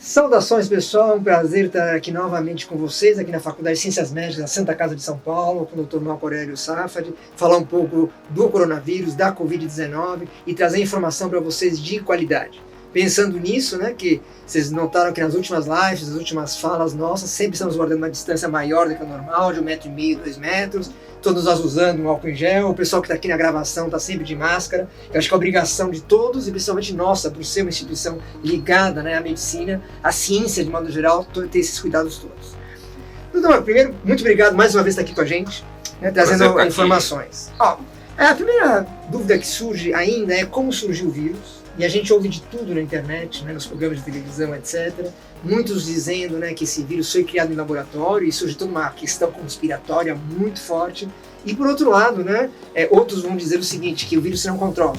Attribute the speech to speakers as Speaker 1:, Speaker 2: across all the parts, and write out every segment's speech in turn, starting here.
Speaker 1: Saudações, pessoal, é um prazer estar aqui novamente com vocês, aqui na Faculdade de Ciências Médicas da Santa Casa de São Paulo, com o Dr. Marco Aurélio Safadi, falar um pouco do coronavírus, da Covid-19 e trazer informação para vocês de qualidade. Pensando nisso, né, que vocês notaram que nas últimas lives, nas últimas falas nossas, sempre estamos guardando uma distância maior do que a normal, de 1,5 m, 2 metros, todos nós usando um álcool em gel, o pessoal que está aqui na gravação está sempre de máscara. Eu acho que é obrigação de todos, e principalmente nossa, por ser uma instituição ligada, né, à medicina, à ciência de modo geral, ter esses cuidados todos. Doutor, primeiro, muito obrigado mais uma vez por estar aqui com a gente, né, trazendo informações. A primeira dúvida que surge ainda é como surgiu o vírus. E a gente ouve de tudo na internet, né, nos programas de televisão, etc. Muitos dizendo, né, que esse vírus foi criado em laboratório e surge toda uma questão conspiratória muito forte. E por outro lado, né, outros vão dizer o seguinte, que o vírus você não controla,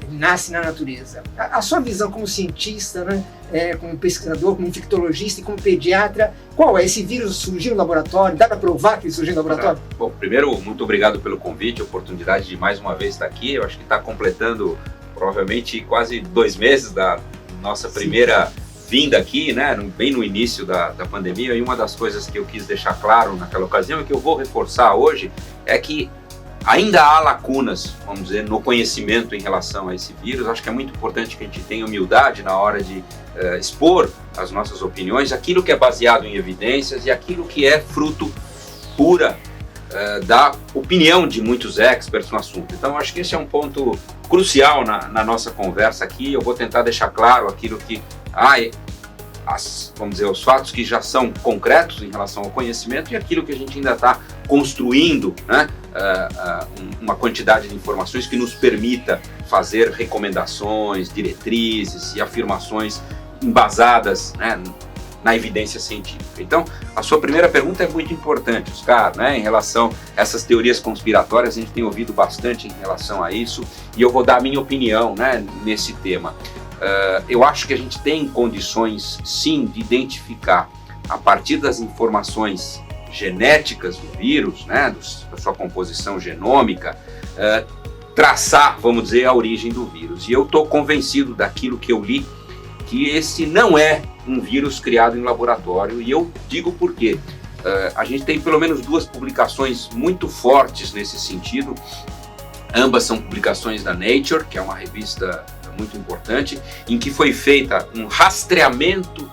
Speaker 1: ele nasce na natureza. A sua visão como cientista, né, como pesquisador, como infectologista e como pediatra, qual é? Esse vírus surgiu no laboratório? Dá para provar que ele surgiu no laboratório?
Speaker 2: Bom, primeiro, muito obrigado pelo convite, a oportunidade de mais uma vez estar aqui. Eu acho que está completando provavelmente quase 2 meses da nossa primeira vinda aqui, né, bem no início da pandemia, e uma das coisas que eu quis deixar claro naquela ocasião e que eu vou reforçar hoje é que ainda há lacunas, vamos dizer, no conhecimento em relação a esse vírus. Acho que é muito importante que a gente tenha humildade na hora de expor as nossas opiniões, aquilo que é baseado em evidências e aquilo que é fruto pura da opinião de muitos experts no assunto. Então, acho que esse é um ponto crucial na nossa conversa aqui. Eu vou tentar deixar claro aquilo que vamos dizer, os fatos que já são concretos em relação ao conhecimento e aquilo que a gente ainda está construindo, né, uma quantidade de informações que nos permita fazer recomendações, diretrizes e afirmações embasadas, né, na evidência científica. Então, a sua primeira pergunta é muito importante, Oscar, né, em relação a essas teorias conspiratórias. A gente tem ouvido bastante em relação a isso e eu vou dar a minha opinião, né, nesse tema. Eu acho que a gente tem condições, sim, de identificar, a partir das informações genéticas do vírus, né, da sua composição genômica, traçar, vamos dizer, a origem do vírus. E eu estou convencido daquilo que eu li, que esse não é um vírus criado em laboratório, e eu digo por quê. A gente tem pelo menos 2 publicações muito fortes nesse sentido. Ambas são publicações da Nature, que é uma revista muito importante, em que foi feita um rastreamento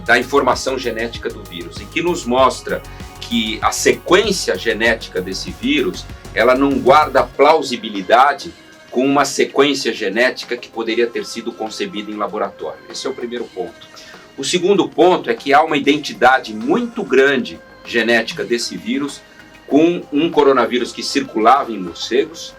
Speaker 2: da informação genética do vírus, e que nos mostra que a sequência genética desse vírus, ela não guarda plausibilidade com uma sequência genética que poderia ter sido concebida em laboratório. Esse é o primeiro ponto. O segundo ponto é que há uma identidade muito grande genética desse vírus com um coronavírus que circulava em morcegos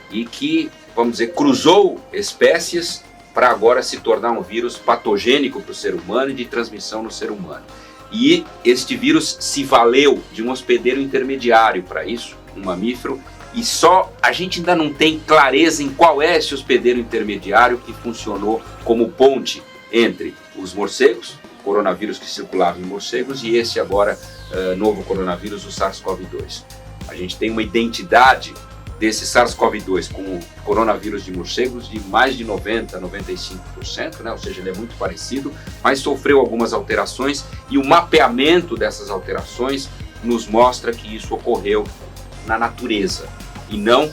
Speaker 2: e que, vamos dizer, cruzou espécies para agora se tornar um vírus patogênico para o ser humano e de transmissão no ser humano. E este vírus se valeu de um hospedeiro intermediário para isso, um mamífero, e só a gente ainda não tem clareza em qual é esse hospedeiro intermediário que funcionou como ponte entre os morcegos, o coronavírus que circulava em morcegos, e esse agora novo coronavírus, o SARS-CoV-2. A gente tem uma identidade desse SARS-CoV-2 com o coronavírus de morcegos de mais de 90%, 95%, né? Ou seja, ele é muito parecido, mas sofreu algumas alterações, e o mapeamento dessas alterações nos mostra que isso ocorreu na natureza e não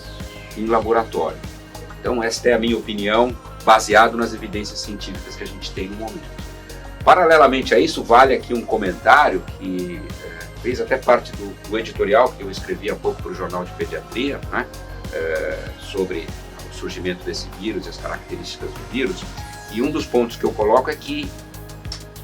Speaker 2: em laboratório. Então, esta é a minha opinião, baseado nas evidências científicas que a gente tem no momento. Paralelamente a isso, vale aqui um comentário que fez até parte do editorial que eu escrevi há pouco para o Jornal de Pediatria, né, sobre o surgimento desse vírus e as características do vírus. E um dos pontos que eu coloco é que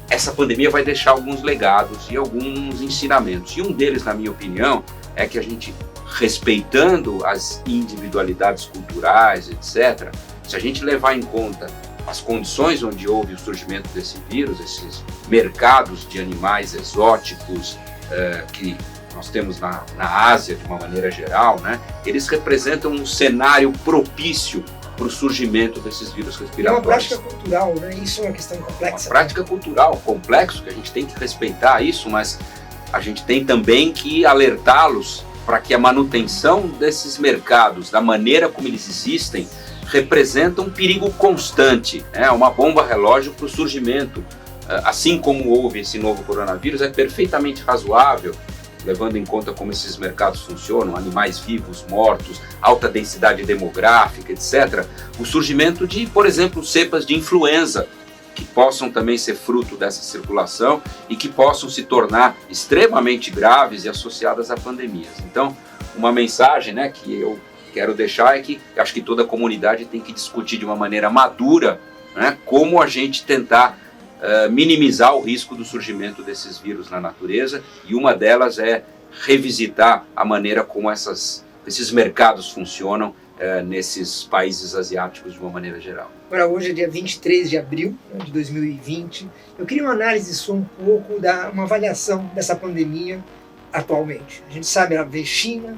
Speaker 2: essa pandemia vai deixar alguns legados e alguns ensinamentos. E um deles, na minha opinião, é que a gente, respeitando as individualidades culturais, etc., se a gente levar em conta as condições onde houve o surgimento desse vírus, esses mercados de animais exóticos que nós temos na Ásia de uma maneira geral, né, eles representam um cenário propício para o surgimento desses vírus respiratórios.
Speaker 1: É uma prática cultural, né? Isso é uma questão complexa.
Speaker 2: Uma prática cultural, complexo, que a gente tem que respeitar isso, mas a gente tem também que alertá-los para que a manutenção desses mercados, da maneira como eles existem, representa um perigo constante, né? Uma bomba relógio para o surgimento assim como houve esse novo coronavírus, é perfeitamente razoável, levando em conta como esses mercados funcionam, animais vivos, mortos, alta densidade demográfica, etc., o surgimento de, por exemplo, cepas de influenza, que possam também ser fruto dessa circulação e que possam se tornar extremamente graves e associadas a pandemias. Então, uma mensagem, né, que eu quero deixar é que acho que toda a comunidade tem que discutir de uma maneira madura, né, como a gente tentar minimizar o risco do surgimento desses vírus na natureza, e uma delas é revisitar a maneira como esses mercados funcionam nesses países asiáticos de uma maneira geral.
Speaker 1: Agora, hoje é dia 23 de abril de 2020. Eu queria uma análise sua um pouco, uma avaliação dessa pandemia atualmente. A gente sabe, ela veio China,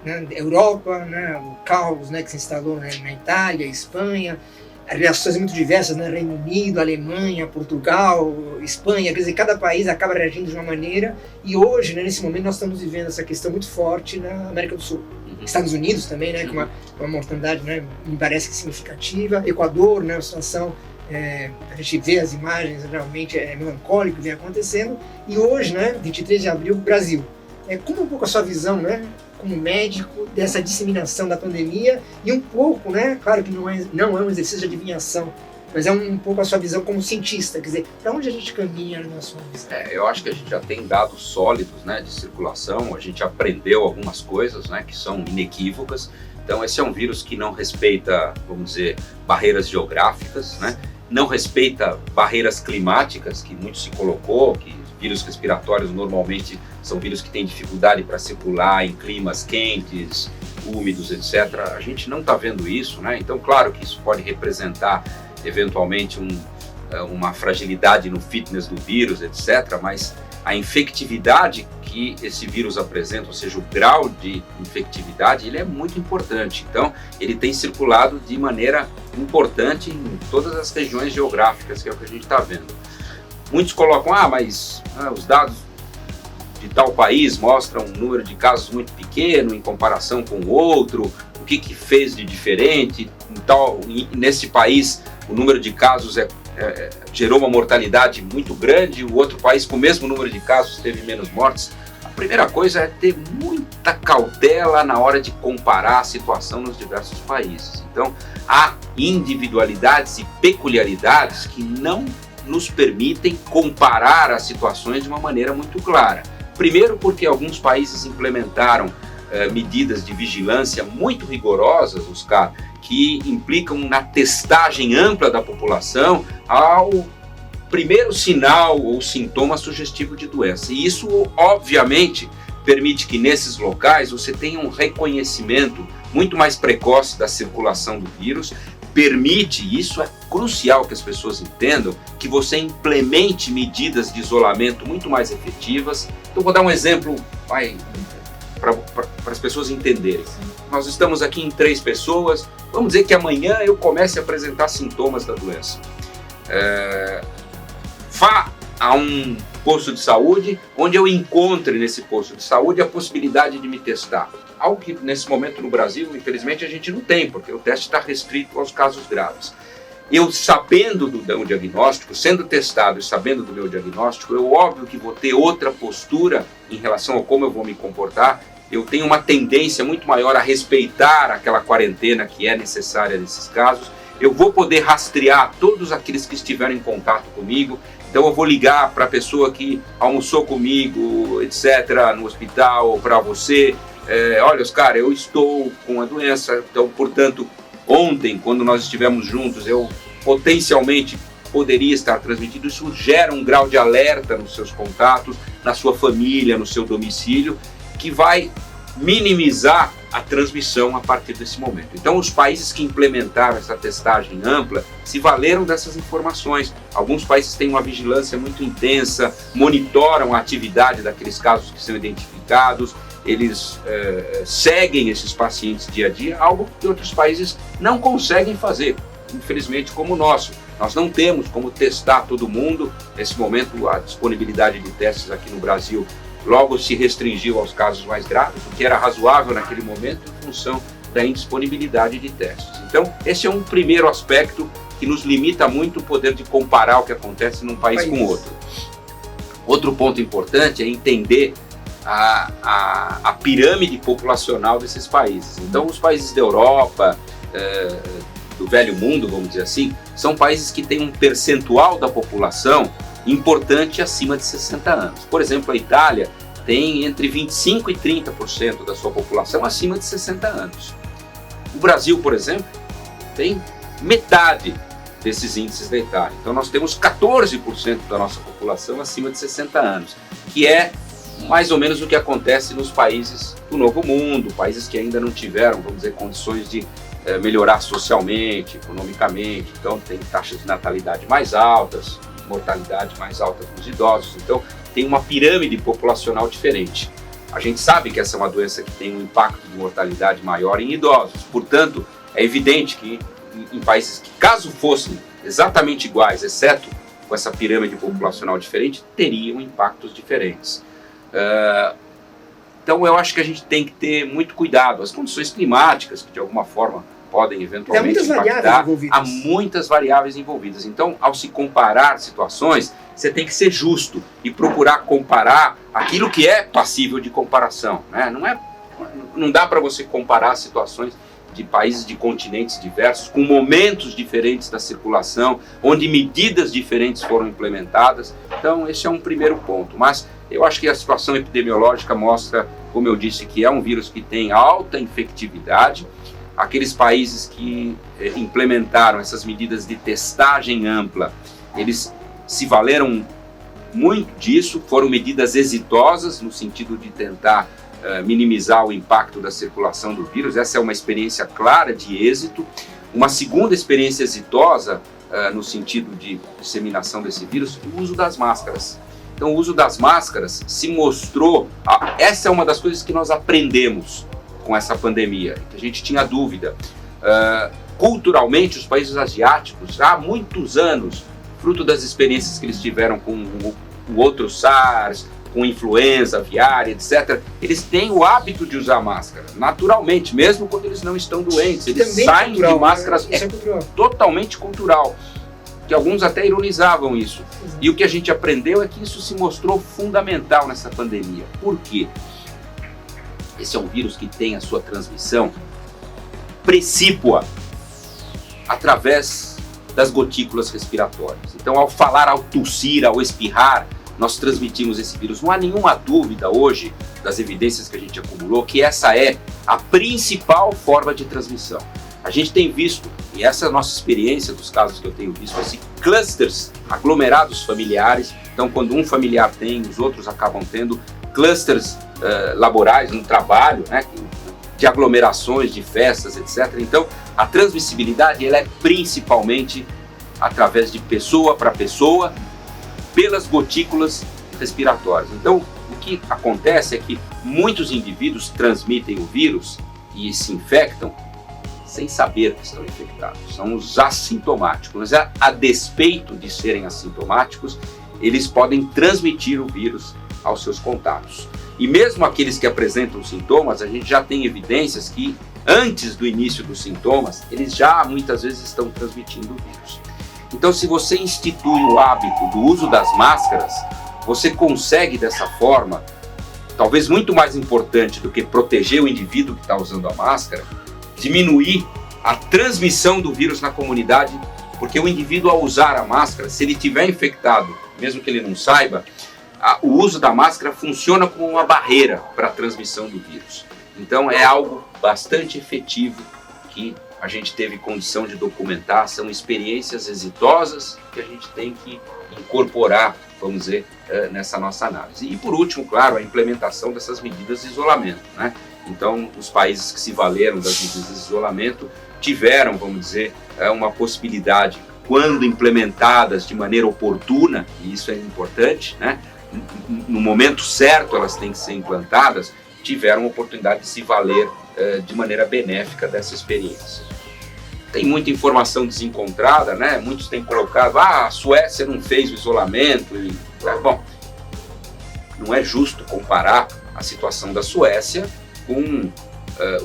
Speaker 1: né, Europa, né, o caos, né, que se instalou na Itália, Espanha, reações muito diversas, né, Reino Unido, Alemanha, Portugal, Espanha, quer dizer, cada país acaba reagindo de uma maneira, e hoje, né, nesse momento, nós estamos vivendo essa questão muito forte na América do Sul. Estados Unidos também, né, com uma mortandade, né, me parece que significativa. Equador, né, a situação, a gente vê as imagens, realmente é melancólico o que vem acontecendo. E hoje, né, 23 de abril, Brasil. Como um pouco a sua visão, né, como médico, dessa disseminação da pandemia e um pouco, né, claro que não é um exercício de adivinhação, mas é um pouco a sua visão como cientista, quer dizer, para onde a gente caminha na sua visão?
Speaker 2: Eu acho que a gente já tem dados sólidos, né, de circulação, a gente aprendeu algumas coisas, né, que são inequívocas. Então esse é um vírus que não respeita, vamos dizer, barreiras geográficas, né, não respeita barreiras climáticas, que muito se colocou, que vírus respiratórios normalmente são vírus que têm dificuldade para circular em climas quentes, úmidos, etc. A gente não está vendo isso, né? Então, claro que isso pode representar eventualmente uma fragilidade no fitness do vírus, etc., mas a infectividade que esse vírus apresenta, ou seja, o grau de infectividade, ele é muito importante. Então, ele tem circulado de maneira importante em todas as regiões geográficas, que é o que a gente está vendo. Muitos colocam, mas os dados de tal país mostram um número de casos muito pequeno em comparação com o outro, o que fez de diferente, nesse país o número de casos gerou uma mortalidade muito grande, o outro país com o mesmo número de casos teve menos mortes. A primeira coisa é ter muita cautela na hora de comparar a situação nos diversos países. Então, há individualidades e peculiaridades que não nos permitem comparar as situações de uma maneira muito clara. Primeiro porque alguns países implementaram medidas de vigilância muito rigorosas, Oscar, que implicam na testagem ampla da população ao primeiro sinal ou sintoma sugestivo de doença. E isso, obviamente, permite que nesses locais você tenha um reconhecimento muito mais precoce da circulação do vírus, permite, isso é crucial que as pessoas entendam, que você implemente medidas de isolamento muito mais efetivas. Então, vou dar um exemplo para as pessoas entenderem. Nós estamos aqui em 3 pessoas, vamos dizer que amanhã eu comece a apresentar sintomas da doença. Vá a um posto de saúde, onde eu encontre nesse posto de saúde a possibilidade de me testar. Algo que nesse momento no Brasil, infelizmente, a gente não tem, porque o teste está restrito aos casos graves. Eu sabendo do meu diagnóstico, sendo testado e sabendo do meu diagnóstico, eu óbvio que vou ter outra postura em relação a como eu vou me comportar. Eu tenho uma tendência muito maior a respeitar aquela quarentena que é necessária nesses casos. Eu vou poder rastrear todos aqueles que estiveram em contato comigo. Então eu vou ligar para a pessoa que almoçou comigo, etc., no hospital, ou para você. Olha, Oscar, eu estou com a doença, então, portanto, ontem, quando nós estivemos juntos, eu potencialmente poderia estar transmitindo. Isso gera um grau de alerta nos seus contatos, na sua família, no seu domicílio, que vai minimizar a transmissão a partir desse momento. Então, os países que implementaram essa testagem ampla se valeram dessas informações. Alguns países têm uma vigilância muito intensa, monitoram a atividade daqueles casos que são identificados, eles seguem esses pacientes dia a dia, algo que outros países não conseguem fazer, infelizmente, como o nosso. Nós não temos como testar todo mundo. Nesse momento, a disponibilidade de testes aqui no Brasil logo se restringiu aos casos mais graves, o que era razoável naquele momento em função da indisponibilidade de testes. Então, esse é um primeiro aspecto que nos limita muito o poder de comparar o que acontece num país com outro. Outro ponto importante é entender a pirâmide populacional desses países. Então, os países da Europa, do velho mundo, vamos dizer assim, são países que têm um percentual da população importante acima de 60 anos. Por exemplo, a Itália tem entre 25% e 30% da sua população acima de 60 anos. O Brasil, por exemplo, tem metade desses índices da Itália. Então nós temos 14% da nossa população acima de 60 anos, que é mais ou menos o que acontece nos países do Novo Mundo, países que ainda não tiveram, vamos dizer, condições de melhorar socialmente, economicamente. Então tem taxas de natalidade mais altas, mortalidade mais alta nos idosos. Então tem uma pirâmide populacional diferente. A gente sabe que essa é uma doença que tem um impacto de mortalidade maior em idosos. Portanto, é evidente que em países que, caso fossem exatamente iguais, exceto com essa pirâmide populacional diferente, teriam impactos diferentes. Então eu acho que a gente tem que ter muito cuidado. As condições climáticas, que de alguma forma podem eventualmente impactar, há muitas variáveis envolvidas. Então, ao se comparar situações, você tem que ser justo e procurar comparar aquilo que é passível de comparação, né? Não dá para você comparar situações de países de continentes diversos, com momentos diferentes da circulação, onde medidas diferentes foram implementadas. Então, esse é um primeiro ponto. Mas eu acho que a situação epidemiológica mostra, como eu disse, que é um vírus que tem alta infectividade. Aqueles países que implementaram essas medidas de testagem ampla, eles se valeram muito disso, foram medidas exitosas no sentido de tentar minimizar o impacto da circulação do vírus. Essa é uma experiência clara de êxito. Uma segunda experiência exitosa no sentido de disseminação desse vírus, o uso das máscaras. Então o uso das máscaras se mostrou, essa é uma das coisas que nós aprendemos com essa pandemia, que a gente tinha dúvida. Culturalmente, os países asiáticos, há muitos anos, fruto das experiências que eles tiveram com o outro SARS, com influenza aviária, etc., eles têm o hábito de usar máscara, naturalmente, mesmo quando eles não estão doentes. Eles saem cultural, de máscaras, é totalmente cultural, que alguns até ironizavam isso. E o que a gente aprendeu é que isso se mostrou fundamental nessa pandemia. Por quê? Esse é um vírus que tem a sua transmissão precípua através das gotículas respiratórias. Então, ao falar, ao tossir, ao espirrar, nós transmitimos esse vírus. Não há nenhuma dúvida hoje, das evidências que a gente acumulou, que essa é a principal forma de transmissão. A gente tem visto, e essa é a nossa experiência dos casos que eu tenho visto, assim, clusters, aglomerados familiares. Então, quando um familiar tem, os outros acabam tendo clusters laborais no trabalho, né, de aglomerações, de festas, etc. Então, a transmissibilidade ela é principalmente através de pessoa para pessoa, pelas gotículas respiratórias. Então, o que acontece é que muitos indivíduos transmitem o vírus e se infectam sem saber que estão infectados. São os assintomáticos. Mas a despeito de serem assintomáticos, eles podem transmitir o vírus aos seus contatos. E mesmo aqueles que apresentam sintomas, a gente já tem evidências que antes do início dos sintomas, eles já muitas vezes estão transmitindo o vírus. Então, se você institui o hábito do uso das máscaras, você consegue dessa forma, talvez muito mais importante do que proteger o indivíduo que está usando a máscara, diminuir a transmissão do vírus na comunidade, porque o indivíduo ao usar a máscara, se ele estiver infectado, mesmo que ele não saiba, o uso da máscara funciona como uma barreira para a transmissão do vírus. Então é algo bastante efetivo que a gente teve condição de documentar, são experiências exitosas que a gente tem que incorporar, vamos dizer, nessa nossa análise. E por último, claro, a implementação dessas medidas de isolamento, né? Então, os países que se valeram das medidas de isolamento tiveram, vamos dizer, uma possibilidade, quando implementadas de maneira oportuna, e isso é importante, né? No momento certo elas têm que ser implantadas, tiveram a oportunidade de se valer de maneira benéfica dessa experiência. Tem muita informação desencontrada, né? Muitos têm colocado, a Suécia não fez o isolamento. Bom, não é justo comparar a situação da Suécia com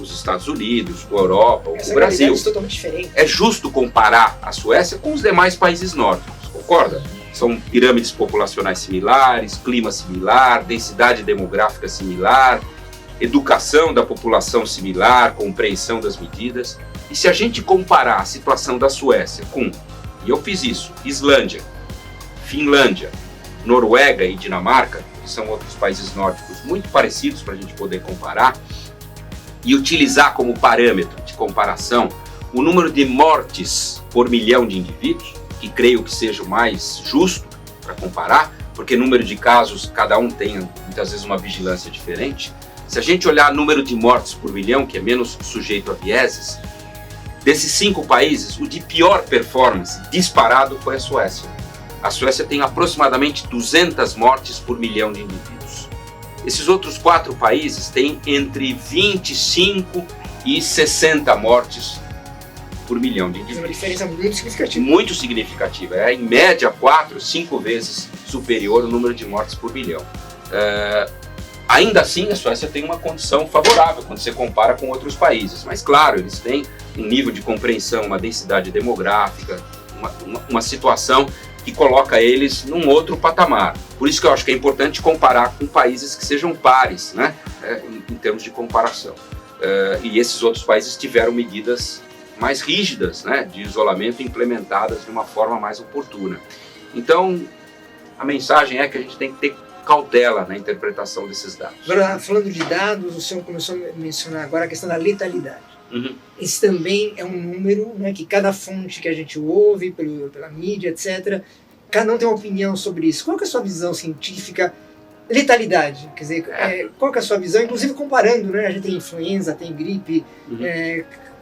Speaker 2: os Estados Unidos, a Europa,
Speaker 1: Essa
Speaker 2: o Brasil.
Speaker 1: É totalmente diferente.
Speaker 2: É justo comparar a Suécia com os demais países nórdicos, concorda? São pirâmides populacionais similares, clima similar, densidade demográfica similar, educação da população similar, compreensão das medidas. E se a gente comparar a situação da Suécia com, e eu fiz isso, Islândia, Finlândia, Noruega e Dinamarca, que são outros países nórdicos muito parecidos para a gente poder comparar, e utilizar como parâmetro de comparação o número de mortes por milhão de indivíduos, que creio que seja o mais justo para comparar, porque número de casos, cada um tem muitas vezes uma vigilância diferente. Se a gente olhar o número de mortes por milhão, que é menos sujeito a vieses, desses 5 países, o de pior performance disparado foi a Suécia. A Suécia tem aproximadamente 200 mortes por milhão de indivíduos. Esses outros 4 países têm entre 25 e 60 mortes por milhão de indivíduos.
Speaker 1: É uma diferença muito significativa.
Speaker 2: Muito significativa. É, em média, 4, 5 vezes superior o número de mortes por milhão. Ainda assim, a Suécia tem uma condição favorável quando você compara com outros países. Mas, claro, eles têm um nível de compreensão, uma densidade demográfica, uma situação que coloca eles num outro patamar. Por isso que eu acho que é importante comparar com países que sejam pares, né, em termos de comparação. E esses outros países tiveram medidas mais rígidas, né, de isolamento implementadas de uma forma mais oportuna. Então, a mensagem é que a gente tem que ter cautela na interpretação desses dados.
Speaker 1: Agora, falando de dados, o senhor começou a mencionar agora a questão da letalidade.
Speaker 2: Uhum.
Speaker 1: Esse também é um número, né, que cada fonte que a gente ouve, pela mídia, etc., cada um tem uma opinião sobre isso. Qual que é a sua visão científica? Letalidade, quer dizer, qual que é a sua visão? Inclusive comparando, né, a gente tem influenza, tem gripe,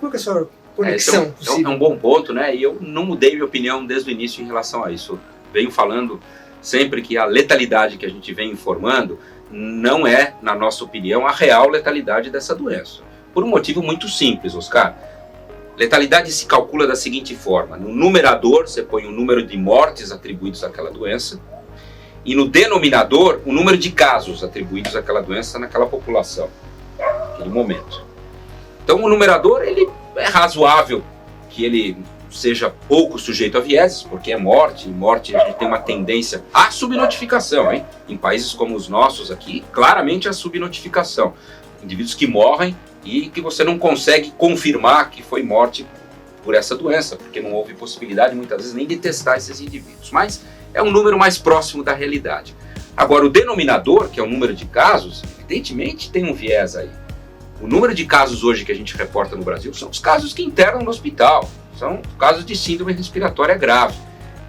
Speaker 1: qual que é a sua conexão possível?
Speaker 2: É um bom ponto, né? E eu não mudei minha opinião desde o início em relação a isso. Eu venho falando sempre que a letalidade que a gente vem informando não é, na nossa opinião, a real letalidade dessa doença. Por um motivo muito simples, Oscar. Letalidade se calcula da seguinte forma: no numerador você põe o número de mortes atribuídos àquela doença e no denominador o número de casos atribuídos àquela doença naquela população, naquele momento. Então o numerador ele é razoável que ele seja pouco sujeito a vieses, porque é morte, e morte a gente tem uma tendência à subnotificação, hein? Em países como os nossos aqui, claramente a subnotificação. Indivíduos que morrem e que você não consegue confirmar que foi morte por essa doença, porque não houve possibilidade muitas vezes nem de testar esses indivíduos. Mas é um número mais próximo da realidade. Agora, o denominador, que é o número de casos, evidentemente tem um viés aí. O número de casos hoje que a gente reporta no Brasil são os casos que internam no hospital, são casos de síndrome respiratória grave.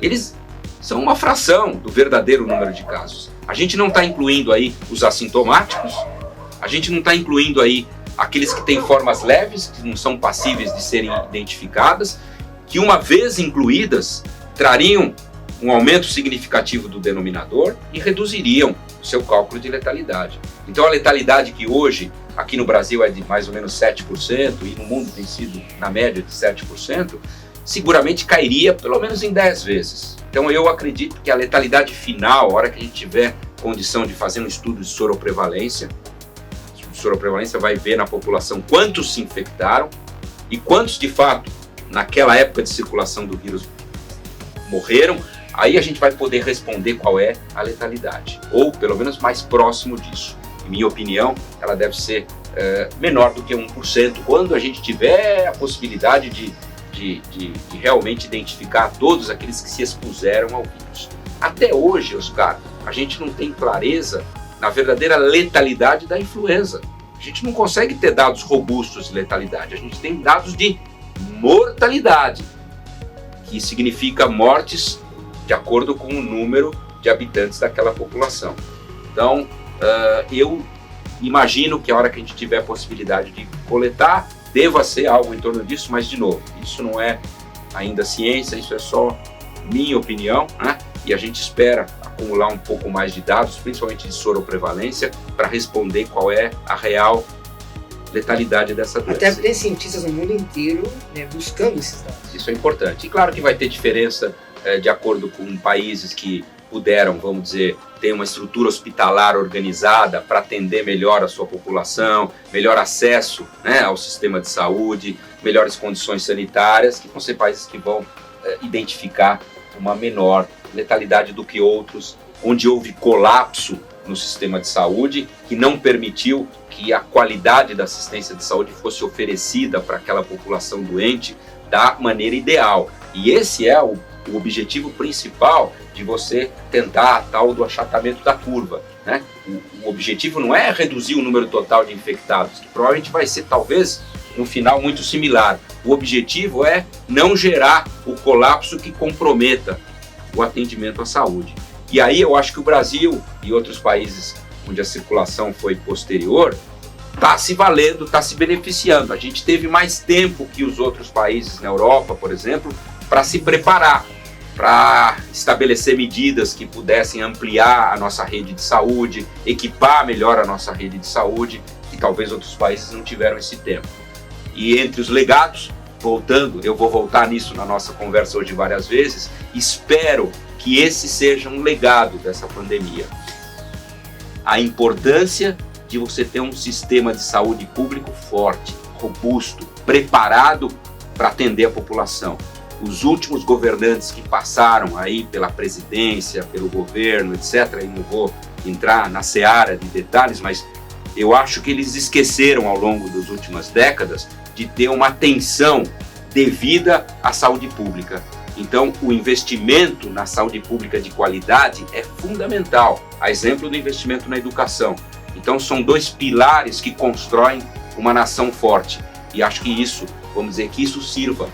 Speaker 2: Eles são uma fração do verdadeiro número de casos. A gente não está incluindo aí os assintomáticos, a gente não está incluindo aí aqueles que têm formas leves, que não são passíveis de serem identificadas, que uma vez incluídas, trariam um aumento significativo do denominador e reduziriam o seu cálculo de letalidade. Então a letalidade que hoje, aqui no Brasil, é de mais ou menos 7%, e no mundo tem sido na média de 7%, seguramente cairia pelo menos em 10 vezes. Então eu acredito que a letalidade final, a hora que a gente tiver condição de fazer um estudo de soroprevalência, soroprevalência vai ver na população quantos se infectaram e quantos de fato naquela época de circulação do vírus morreram. Aí a gente vai poder responder qual é a letalidade, ou pelo menos mais próximo disso. Em minha opinião, ela deve ser menor do que 1%, quando a gente tiver a possibilidade de realmente identificar todos aqueles que se expuseram ao vírus. Até hoje, Oscar, a gente não tem clareza na verdadeira letalidade da influenza. A gente não consegue ter dados robustos de letalidade, a gente tem dados de mortalidade, que significa mortes de acordo com o número de habitantes daquela população. Então, eu imagino que a hora que a gente tiver a possibilidade de coletar, deva ser algo em torno disso, mas de novo, isso não é ainda ciência, isso é só minha opinião, né? E a gente espera acumular um pouco mais de dados, principalmente de soroprevalência, para responder qual é a real letalidade dessa doença.
Speaker 1: Até tem cientistas no mundo inteiro, né, buscando esses dados.
Speaker 2: Isso é importante. E claro que vai ter diferença de acordo com países que puderam, vamos dizer, ter uma estrutura hospitalar organizada para atender melhor a sua população, melhor acesso, né, ao sistema de saúde, melhores condições sanitárias, que vão ser países que vão identificar uma menor letalidade do que outros, onde houve colapso no sistema de saúde, que não permitiu que a qualidade da assistência de saúde fosse oferecida para aquela população doente da maneira ideal. E esse é o objetivo principal de você tentar a tal do achatamento da curva, né? O objetivo não é reduzir o número total de infectados, que provavelmente vai ser talvez no final muito similar. O objetivo é não gerar o colapso que comprometa o atendimento à saúde. E aí eu acho que o Brasil e outros países onde a circulação foi posterior está se valendo, está se beneficiando. A gente teve mais tempo que os outros países na Europa, por exemplo, para se preparar, para estabelecer medidas que pudessem ampliar a nossa rede de saúde, equipar melhor a nossa rede de saúde, que talvez outros países não tiveram esse tempo. E entre os legados, voltando, eu vou voltar nisso na nossa conversa hoje várias vezes, espero que esse seja um legado dessa pandemia. A importância de você ter um sistema de saúde público forte, robusto, preparado para atender a população. Os últimos governantes que passaram aí pela presidência, pelo governo, etc., e não vou entrar na seara de detalhes, mas eu acho que eles esqueceram ao longo das últimas décadas de ter uma atenção devida à saúde pública. Então, o investimento na saúde pública de qualidade é fundamental, a exemplo do investimento na educação. Então, são dois pilares que constroem uma nação forte. E acho que isso, vamos dizer, que isso sirva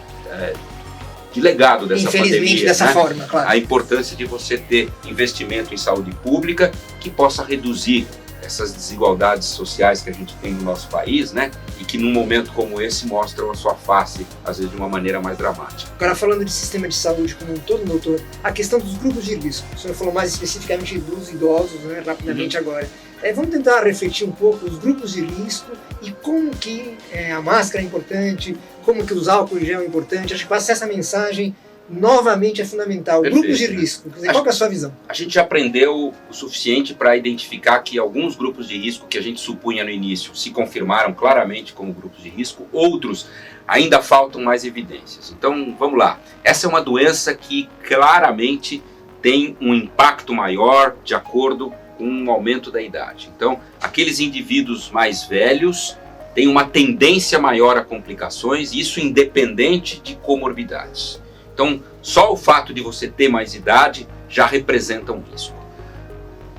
Speaker 2: de legado dessa pandemia.
Speaker 1: Infelizmente, dessa forma, claro.
Speaker 2: A importância de você ter investimento em saúde pública que possa reduzir essas desigualdades sociais que a gente tem no nosso país, né? E que num momento como esse mostram a sua face, às vezes de uma maneira mais dramática.
Speaker 1: Agora, falando de sistema de saúde como um todo, doutor, a questão dos grupos de risco. O senhor falou mais especificamente dos idosos, né? Rapidamente agora. Vamos tentar refletir um pouco os grupos de risco e como que a máscara é importante, como que os álcool em gel é importante. Acho que passar essa mensagem novamente é fundamental.
Speaker 2: Perfeito,
Speaker 1: grupos de risco, quer dizer, qual que é a sua visão?
Speaker 2: A gente já aprendeu o suficiente para identificar que alguns grupos de risco que a gente supunha no início se confirmaram claramente como grupos de risco, outros ainda faltam mais evidências. Então, vamos lá. Essa é uma doença que claramente tem um impacto maior de acordo com o aumento da idade. Então, aqueles indivíduos mais velhos têm uma tendência maior a complicações, isso independente de comorbidades. Então, só o fato de você ter mais idade já representa um risco.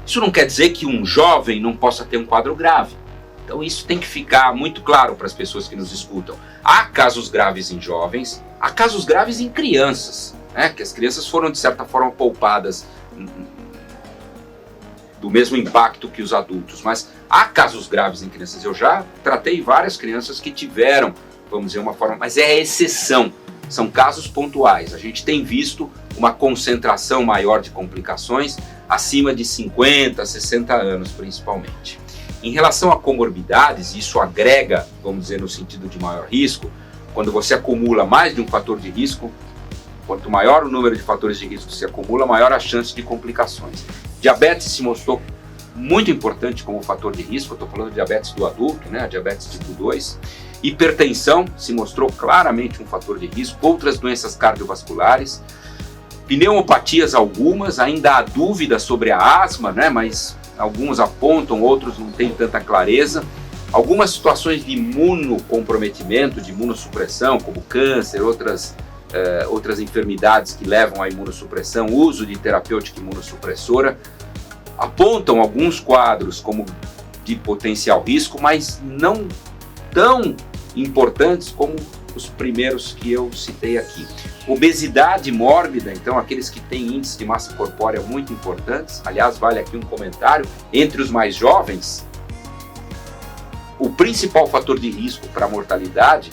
Speaker 2: Isso não quer dizer que um jovem não possa ter um quadro grave. Então, isso tem que ficar muito claro para as pessoas que nos escutam. Há casos graves em jovens, há casos graves em crianças, né? Que as crianças foram, de certa forma, poupadas do mesmo impacto que os adultos. Mas há casos graves em crianças. Eu já tratei várias crianças que tiveram, vamos dizer, uma forma... Mas é a exceção. São casos pontuais. A gente tem visto uma concentração maior de complicações acima de 50, 60 anos, principalmente. Em relação a comorbidades, isso agrega, vamos dizer, no sentido de maior risco. Quando você acumula mais de um fator de risco, quanto maior o número de fatores de risco se acumula, maior a chance de complicações. Diabetes se mostrou muito importante como fator de risco. Eu estou falando de diabetes do adulto, né? A diabetes tipo 2. Hipertensão se mostrou claramente um fator de risco, outras doenças cardiovasculares, pneumopatias algumas, ainda há dúvida sobre a asma, né? Mas alguns apontam, outros não têm tanta clareza. Algumas situações de imunocomprometimento, de imunossupressão, como câncer, outras enfermidades que levam à imunossupressão, uso de terapêutica imunossupressora, apontam alguns quadros como de potencial risco, mas não tão importantes como os primeiros que eu citei aqui. Obesidade mórbida, então aqueles que têm índice de massa corpórea muito importantes. Aliás, vale aqui um comentário, entre os mais jovens, o principal fator de risco para a mortalidade,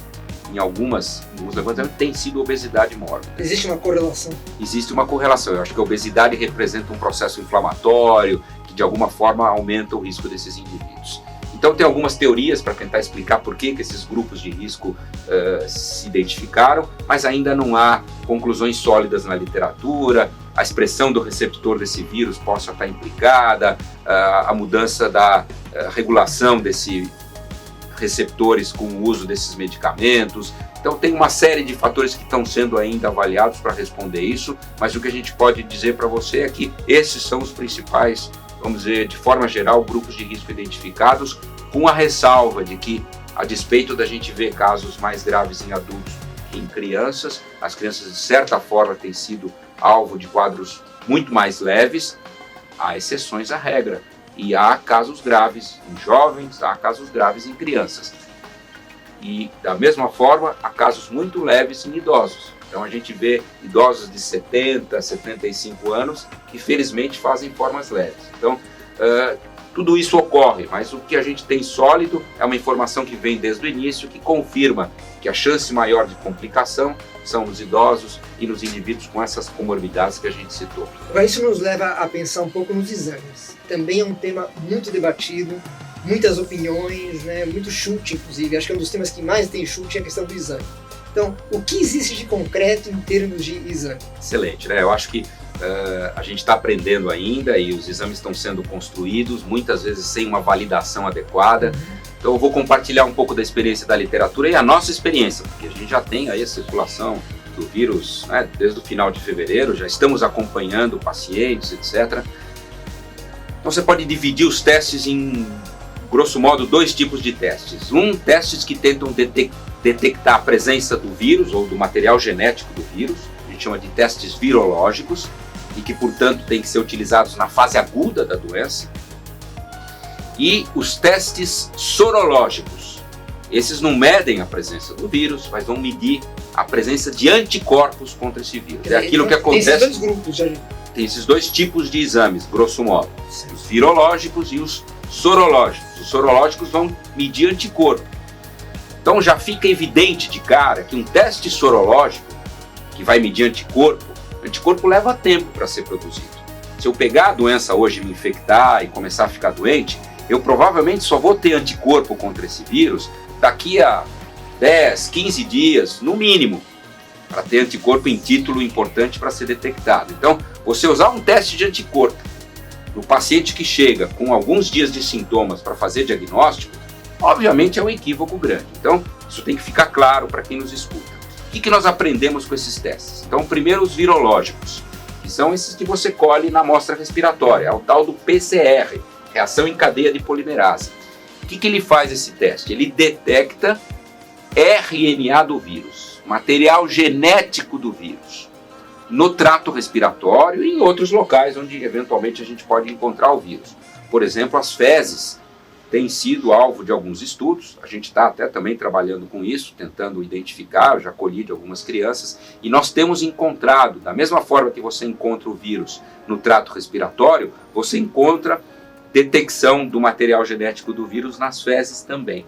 Speaker 2: em alguns levantamentos, tem sido a obesidade mórbida.
Speaker 1: Existe uma correlação? Existe
Speaker 2: uma correlação. Eu acho que a obesidade representa um processo inflamatório que de alguma forma aumenta o risco desses indivíduos. Então tem algumas teorias para tentar explicar por que esses grupos de risco se identificaram, mas ainda não há conclusões sólidas na literatura, a expressão do receptor desse vírus possa estar implicada, a mudança da regulação desses receptores com o uso desses medicamentos. Então tem uma série de fatores que estão sendo ainda avaliados para responder isso, mas o que a gente pode dizer para você é que esses são os principais, vamos dizer, de forma geral, grupos de risco identificados, com a ressalva de que, a despeito da gente ver casos mais graves em adultos que em crianças, as crianças de certa forma têm sido alvo de quadros muito mais leves, há exceções à regra. E há casos graves em jovens, há casos graves em crianças. E, da mesma forma, há casos muito leves em idosos. Então, a gente vê idosos de 70, 75 anos que, felizmente, fazem formas leves. Então, tudo isso ocorre, mas o que a gente tem sólido é uma informação que vem desde o início, que confirma que a chance maior de complicação são nos idosos e nos indivíduos com essas comorbidades que a gente citou.
Speaker 1: Agora, isso nos leva a pensar um pouco nos exames. Também é um tema muito debatido, muitas opiniões, né, muito chute, inclusive. Acho que é um dos temas que mais tem chute é a questão do exame. Então, o que existe de concreto em termos de exame?
Speaker 2: Excelente, né? Eu acho que a gente está aprendendo ainda e os exames estão sendo construídos, muitas vezes sem uma validação adequada. Então eu vou compartilhar um pouco da experiência da literatura e a nossa experiência, porque a gente já tem aí a circulação do vírus, né, desde o final de fevereiro, já estamos acompanhando pacientes, etc. Então você pode dividir os testes em, grosso modo, 2 tipos de testes. Testes que tentam detectar a presença do vírus ou do material genético do vírus, a gente chama de testes virológicos, e que, portanto, têm que ser utilizados na fase aguda da doença. E os testes sorológicos. Esses não medem a presença do vírus, mas vão medir a presença de anticorpos contra esse vírus. É aquilo que acontece.
Speaker 1: Tem esses 2 grupos, já.
Speaker 2: Tem esses 2 tipos de exames, grosso modo.
Speaker 1: Sim.
Speaker 2: Os virológicos e os sorológicos. Os sorológicos vão medir anticorpo. Então já fica evidente de cara que um teste sorológico, que vai medir anticorpo leva tempo para ser produzido. Se eu pegar a doença hoje e me infectar e começar a ficar doente, eu provavelmente só vou ter anticorpo contra esse vírus daqui a 10, 15 dias, no mínimo, para ter anticorpo em título importante para ser detectado. Então, você usar um teste de anticorpo no paciente que chega com alguns dias de sintomas para fazer diagnóstico, obviamente é um equívoco grande. Então, isso tem que ficar claro para quem nos escuta. O que nós aprendemos com esses testes? Então, primeiro os virológicos, que são esses que você colhe na amostra respiratória, é o tal do PCR, reação em cadeia de polimerase. O que ele faz esse teste? Ele detecta RNA do vírus, material genético do vírus, no trato respiratório e em outros locais onde eventualmente a gente pode encontrar o vírus. Por exemplo, as fezes têm sido alvo de alguns estudos, a gente está até também trabalhando com isso, tentando identificar, eu já colhi de algumas crianças, e nós temos encontrado, da mesma forma que você encontra o vírus no trato respiratório, você encontra detecção do material genético do vírus nas fezes também.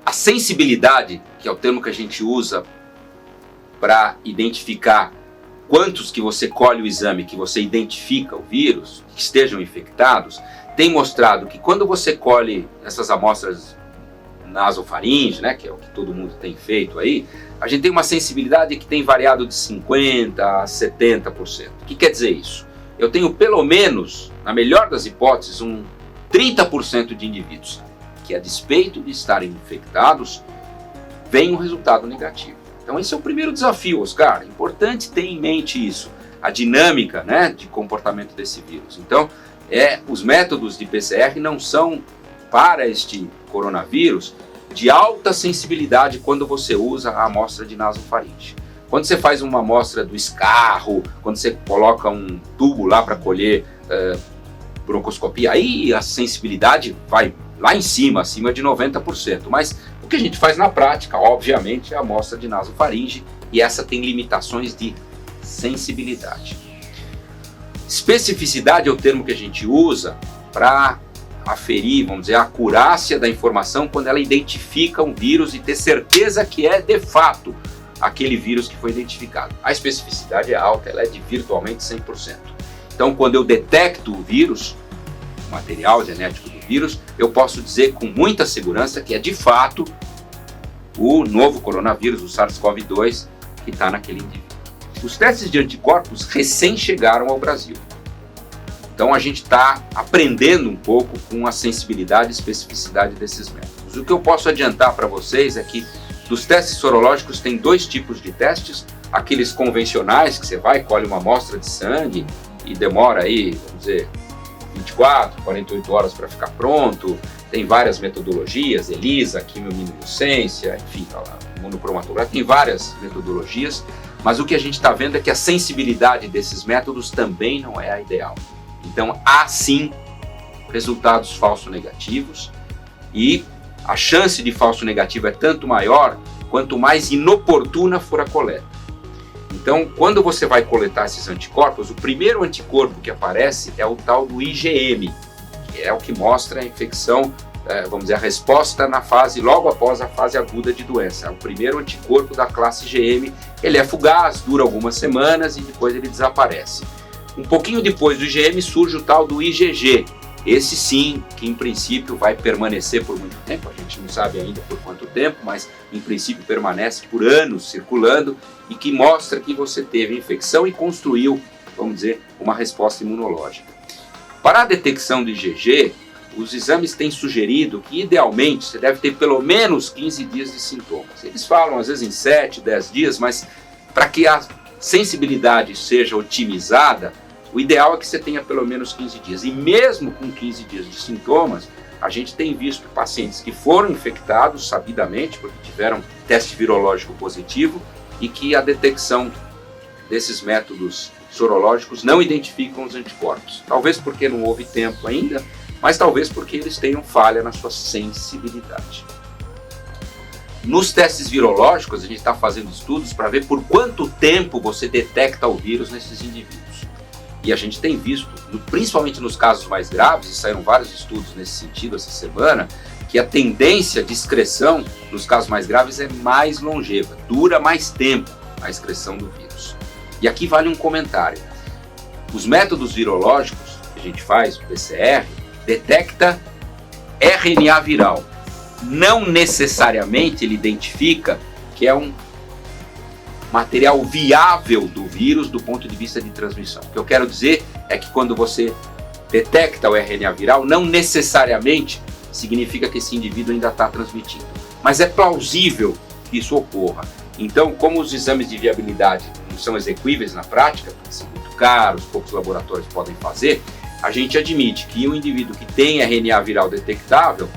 Speaker 2: A sensibilidade, que é o termo que a gente usa para identificar quantos que você colhe o exame, que você identifica o vírus, que estejam infectados, tem mostrado que quando você colhe essas amostras nasofaringe, né, que é o que todo mundo tem feito aí, a gente tem uma sensibilidade que tem variado de 50% a 70%. O que quer dizer isso? Eu tenho pelo menos, na melhor das hipóteses, 30% de indivíduos que, a despeito de estarem infectados, vem um resultado negativo. Então esse é o primeiro desafio, Oscar. É importante ter em mente isso, a dinâmica, né, de comportamento desse vírus. Então, os métodos de PCR não são, para este coronavírus, de alta sensibilidade quando você usa a amostra de nasofaringe. Quando você faz uma amostra do escarro, quando você coloca um tubo lá para colher broncoscopia, aí a sensibilidade vai lá em cima, acima de 90%. Mas o que a gente faz na prática, obviamente, é a amostra de nasofaringe, e essa tem limitações de sensibilidade. Especificidade é o termo que a gente usa para aferir, vamos dizer, a acurácia da informação quando ela identifica um vírus e ter certeza que é, de fato, aquele vírus que foi identificado. A especificidade é alta, ela é de virtualmente 100%. Então, quando eu detecto o vírus, o material genético do vírus, eu posso dizer com muita segurança que é, de fato, o novo coronavírus, o SARS-CoV-2, que está naquele indivíduo. Os testes de anticorpos recém chegaram ao Brasil. Então a gente está aprendendo um pouco com a sensibilidade e especificidade desses métodos. O que eu posso adiantar para vocês é que dos testes sorológicos tem 2 tipos de testes, aqueles convencionais que você vai, colhe uma amostra de sangue e demora aí, vamos dizer, 24, 48 horas para ficar pronto. Tem várias metodologias, ELISA, quimiluminescência, enfim, imunocromatografia, tem várias metodologias, mas o que a gente está vendo é que a sensibilidade desses métodos também não é a ideal. Então há sim resultados falso-negativos e a chance de falso negativo é tanto maior quanto mais inoportuna for a coleta. Então, quando você vai coletar esses anticorpos, o primeiro anticorpo que aparece é o tal do IgM, que é o que mostra a infecção, vamos dizer, a resposta na fase, logo após a fase aguda de doença. É o primeiro anticorpo da classe IgM, ele é fugaz, dura algumas semanas e depois ele desaparece. Um pouquinho depois do IgM surge o tal do IgG, esse sim, que em princípio vai permanecer por muito tempo, a gente não sabe ainda por quanto tempo, mas em princípio permanece por anos circulando e que mostra que você teve infecção e construiu, vamos dizer, uma resposta imunológica. Para a detecção do IgG, os exames têm sugerido que idealmente você deve ter pelo menos 15 dias de sintomas. Eles falam às vezes em 7, 10 dias, mas para que a sensibilidade seja otimizada, o ideal é que você tenha pelo menos 15 dias. E mesmo com 15 dias de sintomas, a gente tem visto pacientes que foram infectados sabidamente, porque tiveram teste virológico positivo, e que a detecção desses métodos sorológicos não identificam os anticorpos. Talvez porque não houve tempo ainda, mas talvez porque eles tenham falha na sua sensibilidade. Nos testes virológicos, a gente está fazendo estudos para ver por quanto tempo você detecta o vírus nesses indivíduos. E a gente tem visto, principalmente nos casos mais graves, e saíram vários estudos nesse sentido essa semana, que a tendência de excreção nos casos mais graves é mais longeva, dura mais tempo a excreção do vírus. E aqui vale um comentário. Os métodos virológicos que a gente faz, o PCR, detecta RNA viral. Não necessariamente ele identifica que é um material viável do vírus do ponto de vista de transmissão. O que eu quero dizer é que quando você detecta o RNA viral, não necessariamente significa que esse indivíduo ainda está transmitindo. Mas é plausível que isso ocorra. Então, como os exames de viabilidade não são execuíveis na prática, porque são muito caros, poucos laboratórios podem fazer, a gente admite que um indivíduo que tem RNA viral detectável,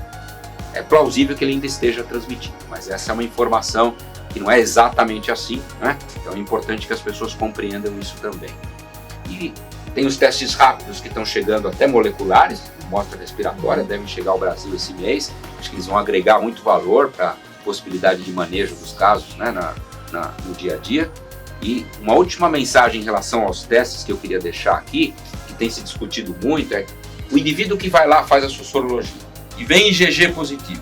Speaker 2: é plausível que ele ainda esteja transmitindo. Mas essa é uma informação que não é exatamente assim, né? Então é importante que as pessoas compreendam isso também. E tem os testes rápidos que estão chegando até moleculares, amostra respiratória, devem chegar ao Brasil esse mês. Acho que eles vão agregar muito valor para a possibilidade de manejo dos casos, né, no dia a dia. E uma última mensagem em relação aos testes que eu queria deixar aqui, que tem se discutido muito, é o indivíduo que vai lá, faz a sua sorologia e vem IgG positivo.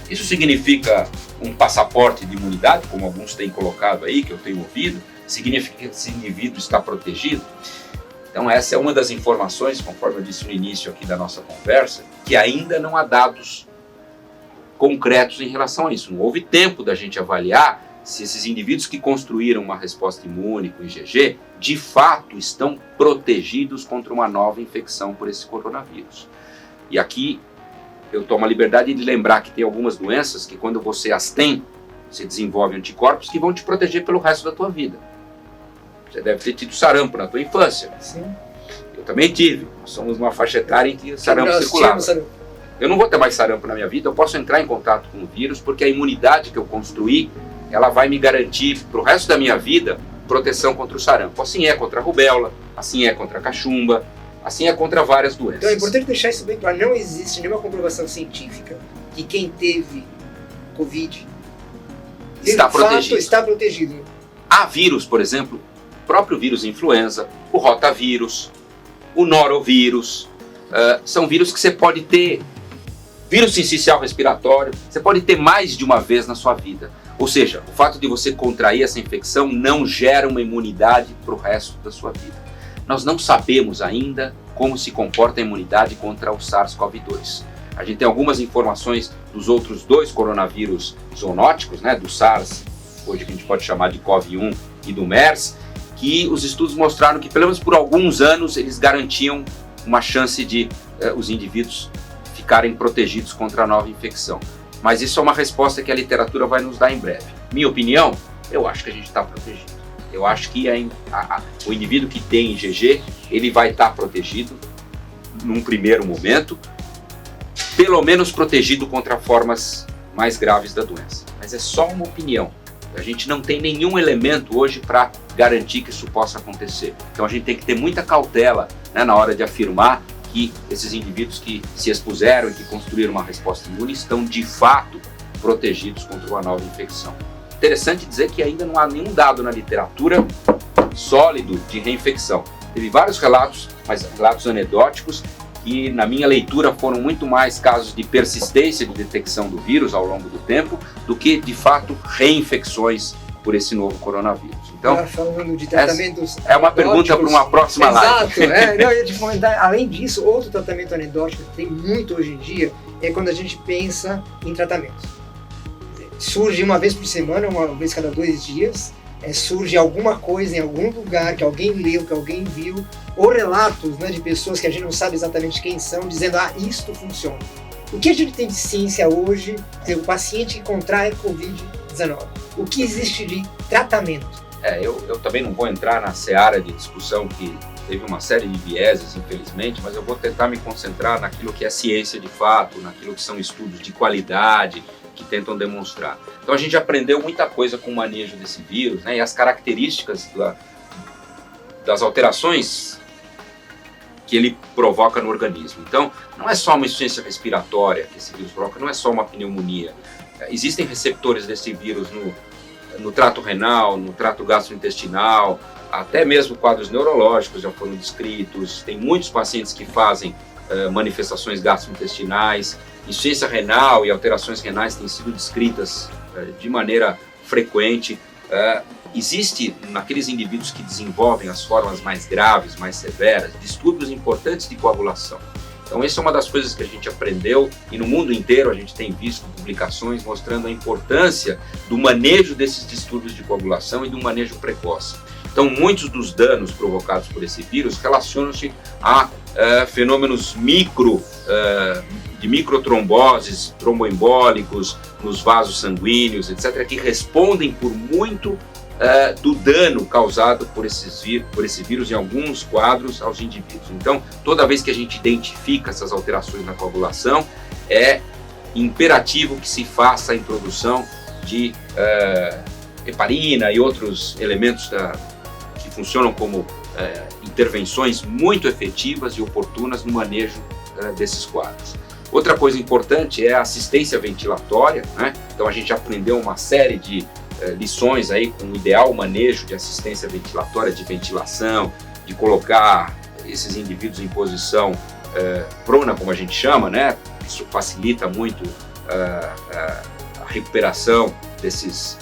Speaker 2: Isso significa um passaporte de imunidade, como alguns têm colocado aí, que eu tenho ouvido? Significa que esse indivíduo está protegido? Então essa é uma das informações, conforme eu disse no início aqui da nossa conversa, que ainda não há dados concretos em relação a isso. Não houve tempo da gente avaliar se esses indivíduos que construíram uma resposta imune com IgG, de fato estão protegidos contra uma nova infecção por esse coronavírus. E aqui eu tomo a liberdade de lembrar que tem algumas doenças que quando você as tem, você desenvolve anticorpos que vão te proteger pelo resto da tua vida. Você deve ter tido sarampo na tua infância.
Speaker 1: Sim.
Speaker 2: Eu também tive. Nós somos uma faixa etária em que o sarampo circulava. Eu não vou ter mais sarampo na minha vida, eu posso entrar em contato com o vírus, porque a imunidade que eu construí, ela vai me garantir para o resto da minha vida proteção contra o sarampo. Assim é contra a rubéola, assim é contra a cachumba, assim é contra várias doenças.
Speaker 1: Então é importante deixar isso bem claro. Não existe nenhuma comprovação científica que quem teve Covid
Speaker 2: está protegido.
Speaker 1: Está protegido.
Speaker 2: Há vírus, por exemplo, o próprio vírus influenza, o rotavírus, o norovírus, são vírus que você pode ter, vírus sincicial respiratório, você pode ter mais de uma vez na sua vida. Ou seja, o fato de você contrair essa infecção não gera uma imunidade para o resto da sua vida. Nós não sabemos ainda como se comporta a imunidade contra o SARS-CoV-2. A gente tem algumas informações dos outros 2 coronavírus zoonóticos, né, do SARS hoje que a gente pode chamar de COV-1 e do MERS, que os estudos mostraram que, pelo menos por alguns anos, eles garantiam uma chance de os indivíduos ficarem protegidos contra a nova infecção. Mas isso é uma resposta que a literatura vai nos dar em breve. Minha opinião, eu acho que a gente está protegido. Eu acho que o indivíduo que tem IgG, ele vai estar protegido num primeiro momento, pelo menos protegido contra formas mais graves da doença. Mas é só uma opinião. A gente não tem nenhum elemento hoje para garantir que isso possa acontecer. Então a gente tem que ter muita cautela, né, na hora de afirmar que esses indivíduos que se expuseram e que construíram uma resposta imune estão de fato protegidos contra uma nova infecção. Interessante dizer que ainda não há nenhum dado na literatura sólido de reinfecção. Teve vários relatos, mas relatos anedóticos, que na minha leitura foram muito mais casos de persistência de detecção do vírus ao longo do tempo do que de fato reinfecções por esse novo coronavírus. Então,
Speaker 1: falando de tratamentos
Speaker 2: é uma pergunta para uma próxima live.
Speaker 1: Exato, não, eu ia te comentar, além disso, outro tratamento anedótico que tem muito hoje em dia é quando a gente pensa em tratamentos. Surge uma vez por semana, uma vez cada 2 dias, surge alguma coisa em algum lugar que alguém leu, que alguém viu, ou relatos, né, de pessoas que a gente não sabe exatamente quem são, dizendo, isto funciona. O que a gente tem de ciência hoje, o paciente que contrai Covid-19, o que existe de tratamento?
Speaker 2: Eu também não vou entrar na seara de discussão que teve uma série de vieses, infelizmente, mas eu vou tentar me concentrar naquilo que é ciência de fato, naquilo que são estudos de qualidade, que tentam demonstrar. Então a gente aprendeu muita coisa com o manejo desse vírus, né, e as características das alterações que ele provoca no organismo. Então não é só uma insuficiência respiratória que esse vírus provoca, não é só uma pneumonia. Existem receptores desse vírus no trato renal, no trato gastrointestinal, até mesmo quadros neurológicos já foram descritos. Tem muitos pacientes que fazem manifestações gastrointestinais. Insuficiência renal e alterações renais têm sido descritas de maneira frequente. Existe, naqueles indivíduos que desenvolvem as formas mais graves, mais severas, distúrbios importantes de coagulação. Então essa é uma das coisas que a gente aprendeu e no mundo inteiro a gente tem visto publicações mostrando a importância do manejo desses distúrbios de coagulação e do manejo precoce. Então muitos dos danos provocados por esse vírus relacionam-se a fenômenos de microtromboses, tromboembólicos nos vasos sanguíneos, etc., que respondem por muito do dano causado por esse vírus em alguns quadros aos indivíduos. Então, toda vez que a gente identifica essas alterações na coagulação, é imperativo que se faça a introdução de heparina e outros elementos que funcionam como intervenções muito efetivas e oportunas no manejo desses quadros. Outra coisa importante é a assistência ventilatória, né? Então a gente aprendeu uma série de lições aí com o ideal manejo de assistência ventilatória, de ventilação, de colocar esses indivíduos em posição prona, como a gente chama, né? Isso facilita muito a recuperação desses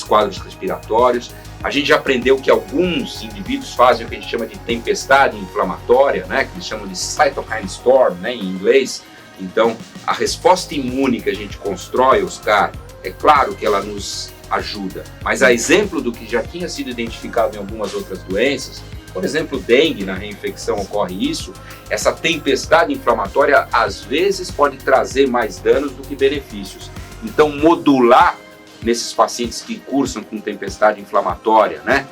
Speaker 2: quadros respiratórios. A gente já aprendeu que alguns indivíduos fazem o que a gente chama de tempestade inflamatória, né? Que eles chamam de cytokine storm, né? Em inglês. Então, a resposta imune que a gente constrói, Oscar, é claro que ela nos ajuda, mas a exemplo do que já tinha sido identificado em algumas outras doenças, por exemplo, dengue, na reinfecção ocorre isso, essa tempestade inflamatória às vezes pode trazer mais danos do que benefícios. Então, modular nesses pacientes que cursam com tempestade inflamatória, né,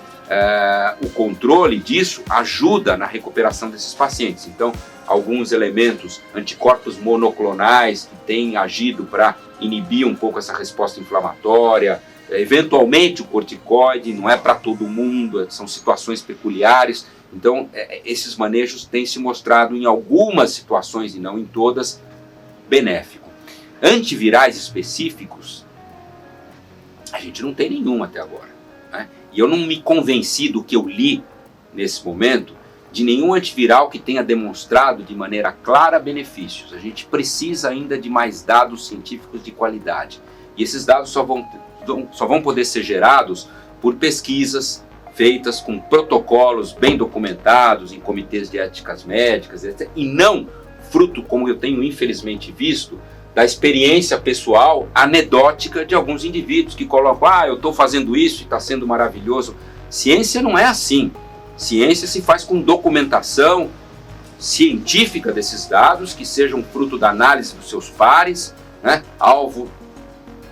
Speaker 2: o controle disso ajuda na recuperação desses pacientes. Então, alguns elementos, anticorpos monoclonais que têm agido para inibir um pouco essa resposta inflamatória, eventualmente o corticoide, não é para todo mundo, são situações peculiares. Então, esses manejos têm se mostrado em algumas situações, e não em todas, benéfico. Antivirais específicos, a gente não tem nenhum até agora, né? E eu não me convenci do que eu li nesse momento, de nenhum antiviral que tenha demonstrado de maneira clara benefícios. A gente precisa ainda de mais dados científicos de qualidade. E esses dados só vão poder ser gerados por pesquisas feitas com protocolos bem documentados em comitês de éticas médicas, etc. E não fruto, como eu tenho infelizmente visto, da experiência pessoal anedótica de alguns indivíduos que colocam, eu estou fazendo isso e está sendo maravilhoso. Ciência não é assim. Ciência se faz com documentação científica desses dados, que sejam fruto da análise dos seus pares, né, alvo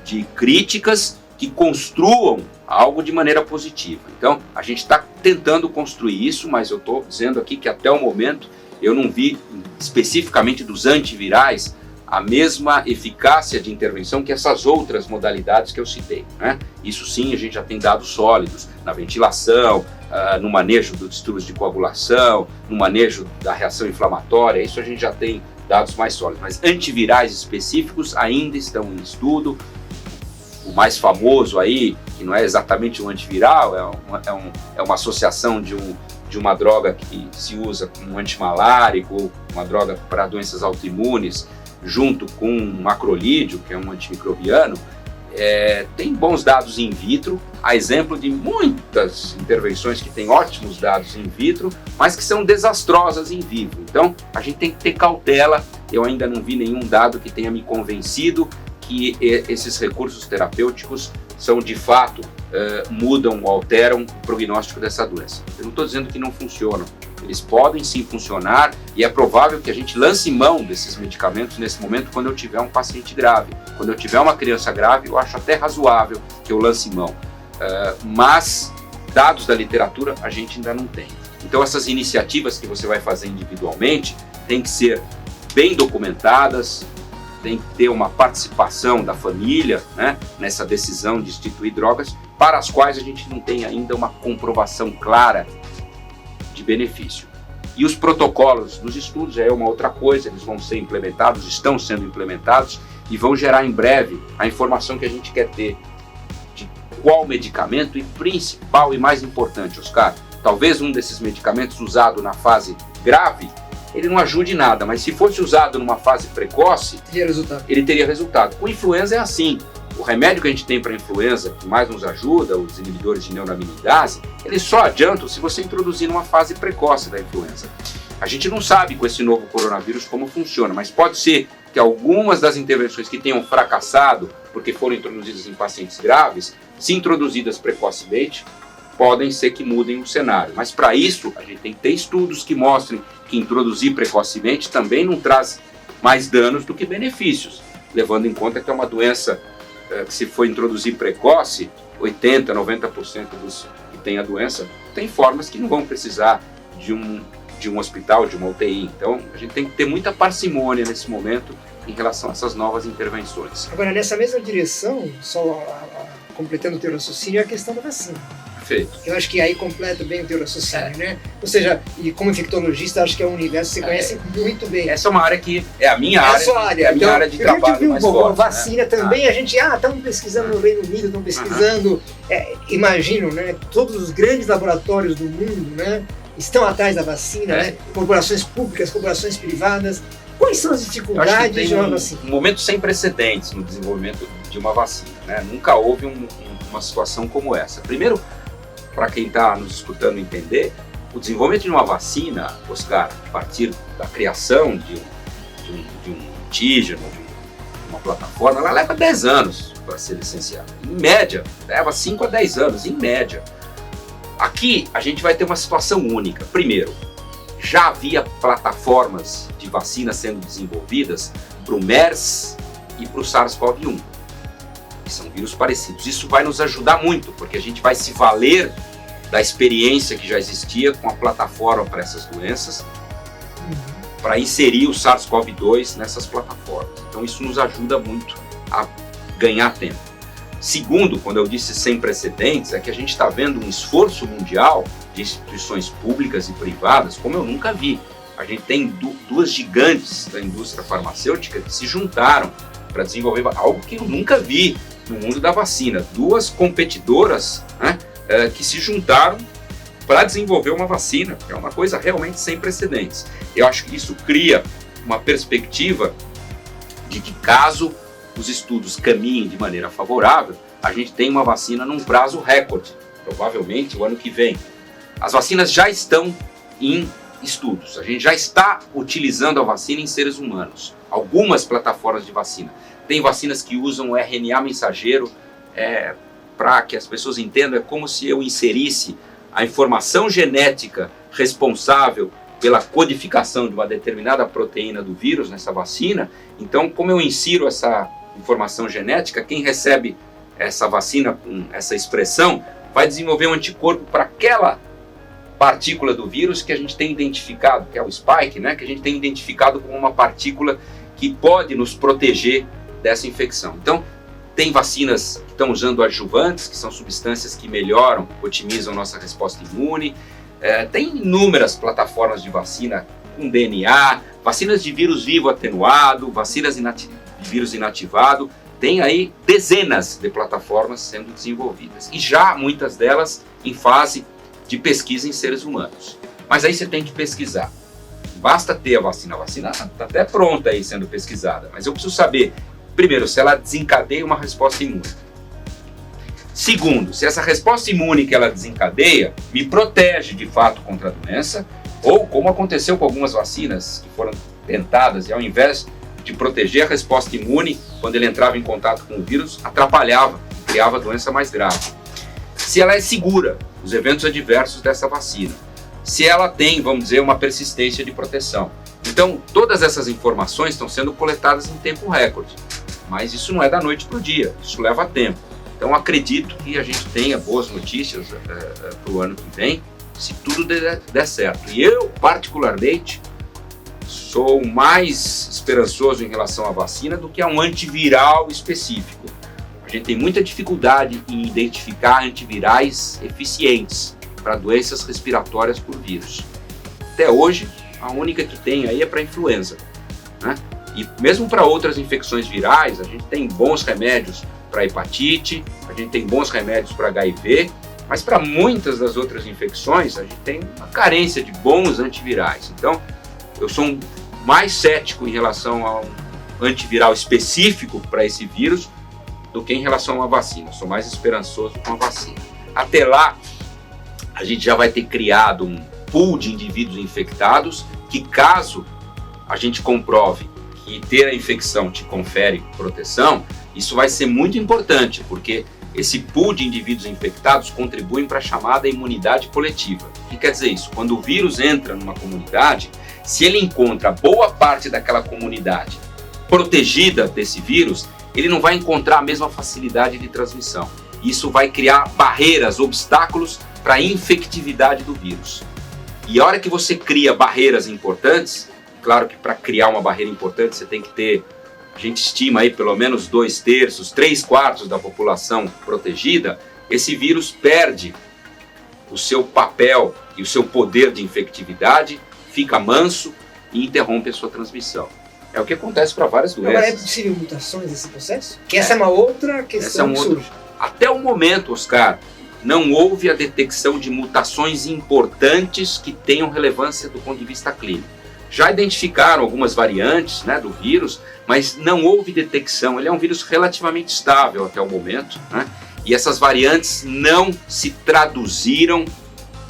Speaker 2: de críticas que construam algo de maneira positiva. Então, a gente está tentando construir isso, mas eu estou dizendo aqui que até o momento eu não vi, especificamente dos antivirais, a mesma eficácia de intervenção que essas outras modalidades que eu citei, né? Isso sim, a gente já tem dados sólidos na ventilação, no manejo dos distúrbios de coagulação, no manejo da reação inflamatória, isso a gente já tem dados mais sólidos, mas antivirais específicos ainda estão em estudo. O mais famoso aí, que não é exatamente um antiviral, é uma associação de uma droga que se usa como antimalárico, uma droga para doenças autoimunes, junto com um macrolídeo, que é um antimicrobiano. Tem bons dados in vitro, a exemplo de muitas intervenções que têm ótimos dados in vitro, mas que são desastrosas em vivo. Então, a gente tem que ter cautela. Eu ainda não vi nenhum dado que tenha me convencido que esses recursos terapêuticos são de fato, mudam ou alteram o prognóstico dessa doença. Eu não estou dizendo que não funcionam. Eles podem sim funcionar e é provável que a gente lance mão desses medicamentos nesse momento quando eu tiver um paciente grave. Quando eu tiver uma criança grave, eu acho até razoável que eu lance mão. Mas dados da literatura a gente ainda não tem. Então essas iniciativas que você vai fazer individualmente têm que ser bem documentadas, tem que ter uma participação da família, né, nessa decisão de instituir drogas para as quais a gente não tem ainda uma comprovação clara de benefício. E os protocolos dos estudos é uma outra coisa, eles vão ser implementados, estão sendo implementados e vão gerar em breve a informação que a gente quer ter de qual medicamento e principal e mais importante, Oscar, talvez um desses medicamentos usado na fase grave, ele não ajude nada, mas se fosse usado numa fase precoce, ele teria resultado. Com influenza é assim. O remédio que a gente tem para influenza, que mais nos ajuda, os inibidores de neuraminidase, eles só adiantam se você introduzir numa fase precoce da influenza. A gente não sabe com esse novo coronavírus como funciona, mas pode ser que algumas das intervenções que tenham fracassado, porque foram introduzidas em pacientes graves, se introduzidas precocemente, podem ser que mudem o cenário. Mas para isso, a gente tem que ter estudos que mostrem que introduzir precocemente também não traz mais danos do que benefícios, levando em conta que é uma doença que se for introduzir precoce, 80%, 90% dos que têm a doença, tem formas que não vão precisar de um hospital, de uma UTI. Então, a gente tem que ter muita parcimônia nesse momento em relação a essas novas intervenções.
Speaker 1: Agora, nessa mesma direção, só completando o teu raciocínio, é a questão da vacina.
Speaker 2: Perfeito.
Speaker 1: Eu acho que aí completa bem o teu raciocínio, né? Ou seja, e como infectologista, acho que é um universo que você conhece muito bem.
Speaker 2: Essa é uma área que é a minha área,
Speaker 1: sua área.
Speaker 2: É a minha área de trabalho mais forte.
Speaker 1: Vacina, né? Também, a gente, estamos pesquisando no Reino Unido, estão pesquisando, imagino, né? Todos os grandes laboratórios do mundo, né? Estão atrás da vacina, né? Corporações públicas, corporações privadas. Quais são as dificuldades de uma vacina?
Speaker 2: Um momento sem precedentes no desenvolvimento de uma vacina, né? Nunca houve uma situação como essa. Primeiro, para quem está nos escutando entender, o desenvolvimento de uma vacina, Oscar, a partir da criação de um antígeno, de uma plataforma, ela leva 10 anos para ser licenciada. Em média, leva 5 a 10 anos, em média. Aqui, a gente vai ter uma situação única. Primeiro, já havia plataformas de vacina sendo desenvolvidas para o MERS e para o SARS-CoV-1. São vírus parecidos. Isso vai nos ajudar muito, porque a gente vai se valer da experiência que já existia com a plataforma para essas doenças, para inserir o SARS-CoV-2 nessas plataformas. Então isso nos ajuda muito a ganhar tempo. Segundo, quando eu disse sem precedentes, é que a gente está vendo um esforço mundial de instituições públicas e privadas como eu nunca vi. A gente tem duas gigantes da indústria farmacêutica que se juntaram para desenvolver algo que eu nunca vi no mundo da vacina. Duas competidoras, né, que se juntaram para desenvolver uma vacina, que é uma coisa realmente sem precedentes. Eu acho que isso cria uma perspectiva de que, caso os estudos caminhem de maneira favorável, a gente tem uma vacina num prazo recorde, provavelmente o ano que vem. As vacinas já estão em estudos. A gente já está utilizando a vacina em seres humanos. Algumas plataformas de vacina. Tem vacinas que usam o RNA mensageiro, para que as pessoas entendam, é como se eu inserisse a informação genética responsável pela codificação de uma determinada proteína do vírus nessa vacina. Então, como eu insiro essa informação genética, quem recebe essa vacina com essa expressão vai desenvolver um anticorpo para aquela partícula do vírus que a gente tem identificado, que é o spike, né? Que a gente tem identificado como uma partícula que pode nos proteger dessa infecção. Então, tem vacinas que estão usando adjuvantes, que são substâncias que melhoram, otimizam nossa resposta imune. Tem inúmeras plataformas de vacina com DNA, vacinas de vírus vivo atenuado, vacinas de vírus inativado. Tem aí dezenas de plataformas sendo desenvolvidas. E já muitas delas em fase de pesquisa em seres humanos. Mas aí você tem que pesquisar. Basta ter a vacina está até pronta aí sendo pesquisada. Mas eu preciso saber, primeiro, se ela desencadeia uma resposta imune. Segundo, se essa resposta imune que ela desencadeia me protege de fato contra a doença, ou como aconteceu com algumas vacinas que foram tentadas e ao invés de proteger a resposta imune, quando ele entrava em contato com o vírus, atrapalhava, criava a doença mais grave. Se ela é segura, os eventos adversos dessa vacina. Se ela tem, vamos dizer, uma persistência de proteção. Então, todas essas informações estão sendo coletadas em tempo recorde. Mas isso não é da noite para o dia, isso leva tempo. Então, acredito que a gente tenha boas notícias para o ano que vem, se tudo der certo. E eu, particularmente, sou mais esperançoso em relação à vacina do que a um antiviral específico. A gente tem muita dificuldade em identificar antivirais eficientes para doenças respiratórias por vírus. Até hoje, a única que tem aí é para influenza, né? E mesmo para outras infecções virais, a gente tem bons remédios para hepatite, a gente tem bons remédios para HIV, mas para muitas das outras infecções, a gente tem uma carência de bons antivirais. Então, eu sou mais cético em relação a um antiviral específico para esse vírus do que em relação a uma vacina. Sou mais esperançoso com a vacina. Até lá, a gente já vai ter criado um pool de indivíduos infectados que, caso a gente comprove que ter a infecção te confere proteção, isso vai ser muito importante, porque esse pool de indivíduos infectados contribuem para a chamada imunidade coletiva. O que quer dizer isso? Quando o vírus entra numa comunidade, se ele encontra boa parte daquela comunidade protegida desse vírus, ele não vai encontrar a mesma facilidade de transmissão. Isso vai criar barreiras, obstáculos para a infectividade do vírus. E a hora que você cria barreiras importantes, claro que para criar uma barreira importante você tem que ter, a gente estima aí pelo menos 2/3, 3/4 da população protegida, esse vírus perde o seu papel e o seu poder de infectividade, fica manso e interrompe a sua transmissão. É o que acontece para várias doenças.
Speaker 1: Agora, é possível mutações nesse processo? Que essa é uma outra questão que surge.
Speaker 2: Até o momento, Oscar, não houve a detecção de mutações importantes que tenham relevância do ponto de vista clínico. Já identificaram algumas variantes, né, do vírus, mas não houve detecção. Ele é um vírus relativamente estável até o momento, né? E essas variantes não se traduziram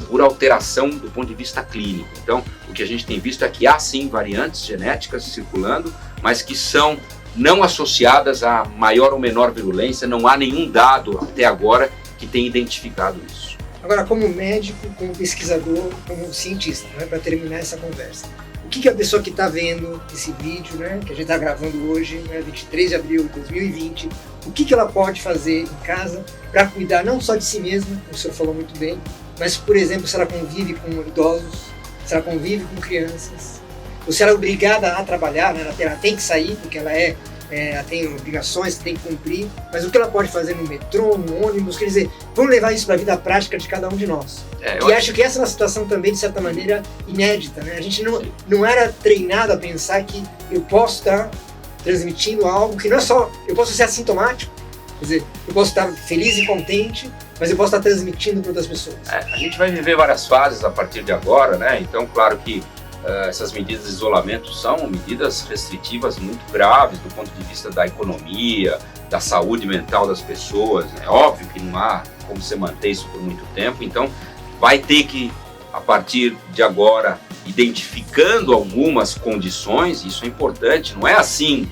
Speaker 2: por alteração do ponto de vista clínico. Então, o que a gente tem visto é que há sim variantes genéticas circulando, mas que são não associadas a maior ou menor virulência. Não há nenhum dado até agora que tenha identificado isso.
Speaker 1: Agora, como médico, como pesquisador, como cientista, né, para terminar essa conversa, o que a pessoa que está vendo esse vídeo, né, que a gente está gravando hoje, né, 23 de abril de 2020, o que ela pode fazer em casa para cuidar não só de si mesma, como o senhor falou muito bem, mas, por exemplo, se ela convive com idosos, se ela convive com crianças, ou se ela é obrigada a trabalhar, né, ela tem que sair porque ela tem obrigações que tem que cumprir, mas o que ela pode fazer no metrô, no ônibus, quer dizer, vamos levar isso para a vida prática de cada um de nós. E acho que essa é uma situação também, de certa maneira, inédita, né? A gente não era treinado a pensar que eu posso estar transmitindo algo que não é só, eu posso ser assintomático, quer dizer, eu posso estar feliz e contente, mas eu posso estar transmitindo para outras pessoas.
Speaker 2: A gente vai viver várias fases a partir de agora, né? Então, claro que essas medidas de isolamento são medidas restritivas muito graves do ponto de vista da economia, da saúde mental das pessoas. É óbvio que não há como você manter isso por muito tempo, então vai ter que a partir de agora, identificando algumas condições. Isso é importante, não é assim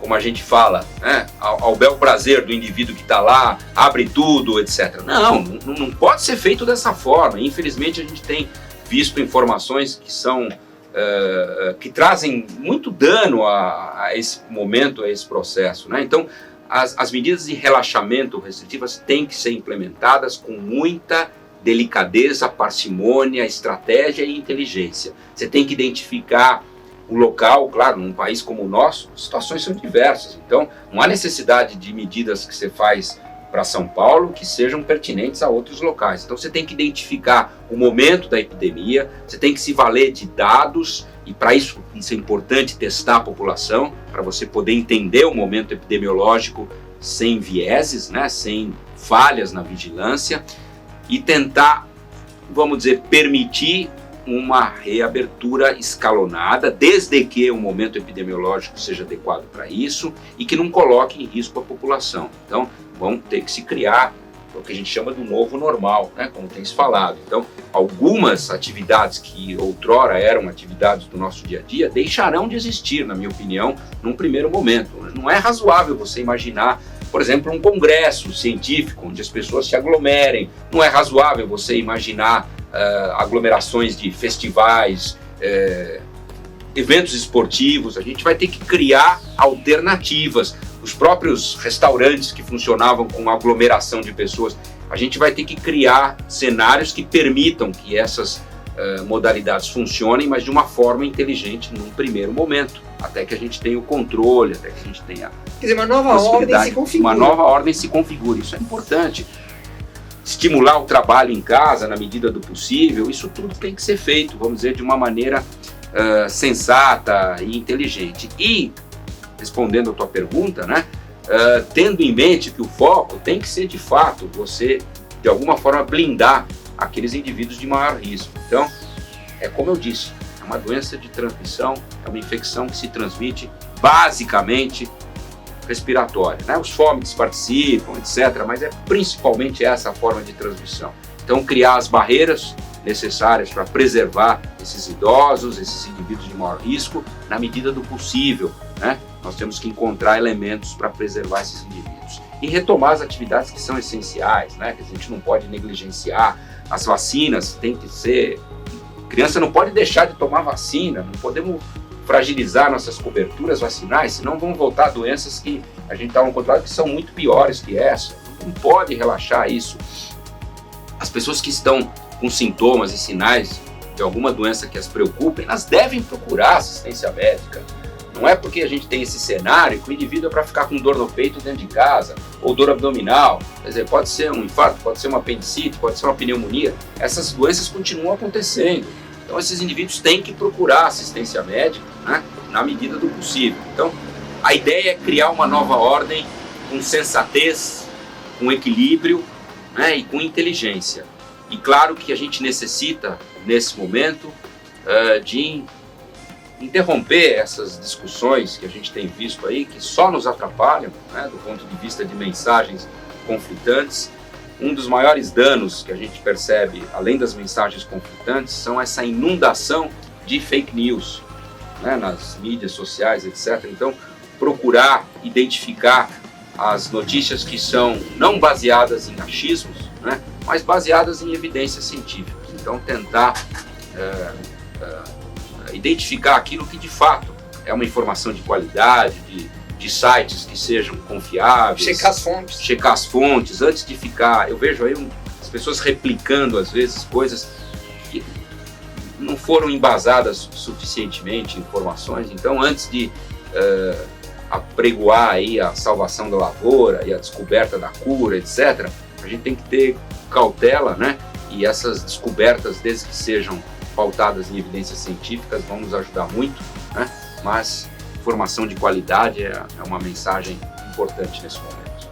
Speaker 2: como a gente fala, né, ao bel prazer do indivíduo que está lá, abre tudo, etc. Não pode ser feito dessa forma. Infelizmente, a gente tem visto informações que são que trazem muito dano a esse momento, a esse processo, né? Então, as medidas de relaxamento restritivas têm que ser implementadas com muita delicadeza, parcimônia, estratégia e inteligência. Você tem que identificar o local. Claro, num país como o nosso, as situações são diversas, então não há necessidade de medidas que você faz para São Paulo que sejam pertinentes a outros locais. Então você tem que identificar o momento da epidemia, você tem que se valer de dados, e para isso é importante testar a população, para você poder entender o momento epidemiológico sem vieses, né, sem falhas na vigilância, e tentar, vamos dizer, permitir uma reabertura escalonada, desde que o momento epidemiológico seja adequado para isso e que não coloque em risco a população. Então, vão ter que se criar o que a gente chama do novo normal, né, como tem se falado. Então, algumas atividades que outrora eram atividades do nosso dia a dia deixarão de existir, na minha opinião, num primeiro momento. Não é razoável você imaginar, por exemplo, um congresso científico onde as pessoas se aglomerem. Não é razoável você imaginar aglomerações de festivais, eventos esportivos. A gente vai ter que criar alternativas. Os próprios restaurantes que funcionavam com aglomeração de pessoas, a gente vai ter que criar cenários que permitam que essas modalidades funcionem, mas de uma forma inteligente num primeiro momento, até que a gente tenha o controle, até que a gente tenha...
Speaker 1: Quer dizer, uma nova ordem se configura.
Speaker 2: Uma nova ordem se configura, isso é importante. Estimular o trabalho em casa na medida do possível, isso tudo tem que ser feito, vamos dizer, de uma maneira sensata e inteligente. E, respondendo a tua pergunta, né, tendo em mente que o foco tem que ser, de fato, você, de alguma forma, blindar aqueles indivíduos de maior risco. Então, é como eu disse, é uma doença de transmissão, é uma infecção que se transmite basicamente respiratória, né? Os fômites participam, etc., mas é principalmente essa a forma de transmissão. Então, criar as barreiras necessárias para preservar esses idosos, esses indivíduos de maior risco, na medida do possível, né? Nós temos que encontrar elementos para preservar esses indivíduos. E retomar as atividades que são essenciais, né? Que a gente não pode negligenciar. As vacinas têm que ser... A criança não pode deixar de tomar vacina, não podemos fragilizar nossas coberturas vacinais, senão vão voltar doenças que a gente está controlando, que são muito piores que essa. Não pode relaxar isso. As pessoas que estão com sintomas e sinais de alguma doença que as preocupem, elas devem procurar assistência médica. Não é porque a gente tem esse cenário que o indivíduo é para ficar com dor no peito dentro de casa, ou dor abdominal. Quer dizer, pode ser um infarto, pode ser uma apendicite, pode ser uma pneumonia. Essas doenças continuam acontecendo. Então, esses indivíduos têm que procurar assistência médica, né, na medida do possível. Então, a ideia é criar uma nova ordem com sensatez, com equilíbrio, né, e com inteligência. E claro que a gente necessita, nesse momento, de interromper essas discussões que a gente tem visto aí, que só nos atrapalham, né, do ponto de vista de mensagens conflitantes. Um dos maiores danos que a gente percebe, além das mensagens conflitantes, são essa inundação de fake news, né, nas mídias sociais, etc. Então, procurar identificar as notícias que são não baseadas em achismos, né, mas baseadas em evidências científicas. Então, tentar identificar aquilo que, de fato, é uma informação de qualidade, de sites que sejam confiáveis. Checar as fontes, antes de ficar... Eu vejo aí as pessoas replicando, às vezes, coisas que não foram embasadas suficientemente, informações. Então, antes de apregoar aí a salvação da lavoura e a descoberta da cura, etc., a gente tem que ter cautela, né? E essas descobertas, desde que sejam pautadas em evidências científicas, vão nos ajudar muito, né? Mas informação de qualidade é uma mensagem importante nesse momento.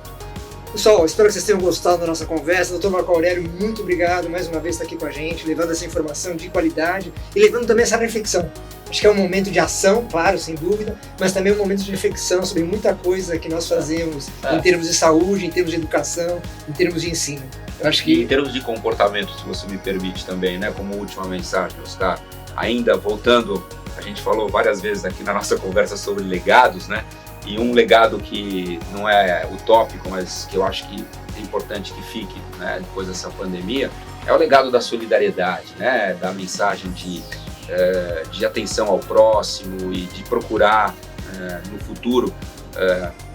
Speaker 1: Pessoal, espero que vocês tenham gostado da nossa conversa. Dr. Marco Aurélio, muito obrigado mais uma vez por estar aqui com a gente, levando essa informação de qualidade e levando também essa reflexão. Acho que é um momento de ação, claro, sem dúvida, mas também um momento de reflexão sobre muita coisa que nós fazemos em termos de saúde, em termos de educação, em termos de ensino. Eu acho que...
Speaker 2: E em termos de comportamento, se você me permite também, né, como última mensagem, Oscar, ainda voltando, a gente falou várias vezes aqui na nossa conversa sobre legados, né? E um legado que não é utópico, mas que eu acho que é importante que fique, né, depois dessa pandemia, é o legado da solidariedade, né, da mensagem de atenção ao próximo e de procurar, no futuro,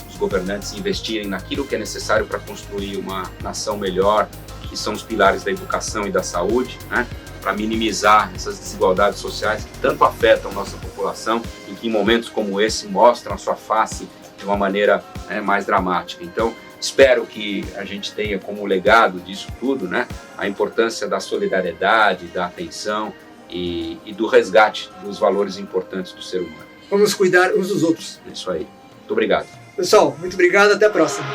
Speaker 2: os governantes investirem naquilo que é necessário para construir uma nação melhor, que são os pilares da educação e da saúde, né, para minimizar essas desigualdades sociais que tanto afetam nossa população e que em momentos como esse mostram a sua face de uma maneira, mais dramática. Então, espero que a gente tenha como legado disso tudo, né, a importância da solidariedade, da atenção e do resgate dos valores importantes do ser humano.
Speaker 1: Vamos cuidar uns dos outros.
Speaker 2: É isso aí. Muito obrigado.
Speaker 1: Pessoal, muito obrigado. Até a próxima.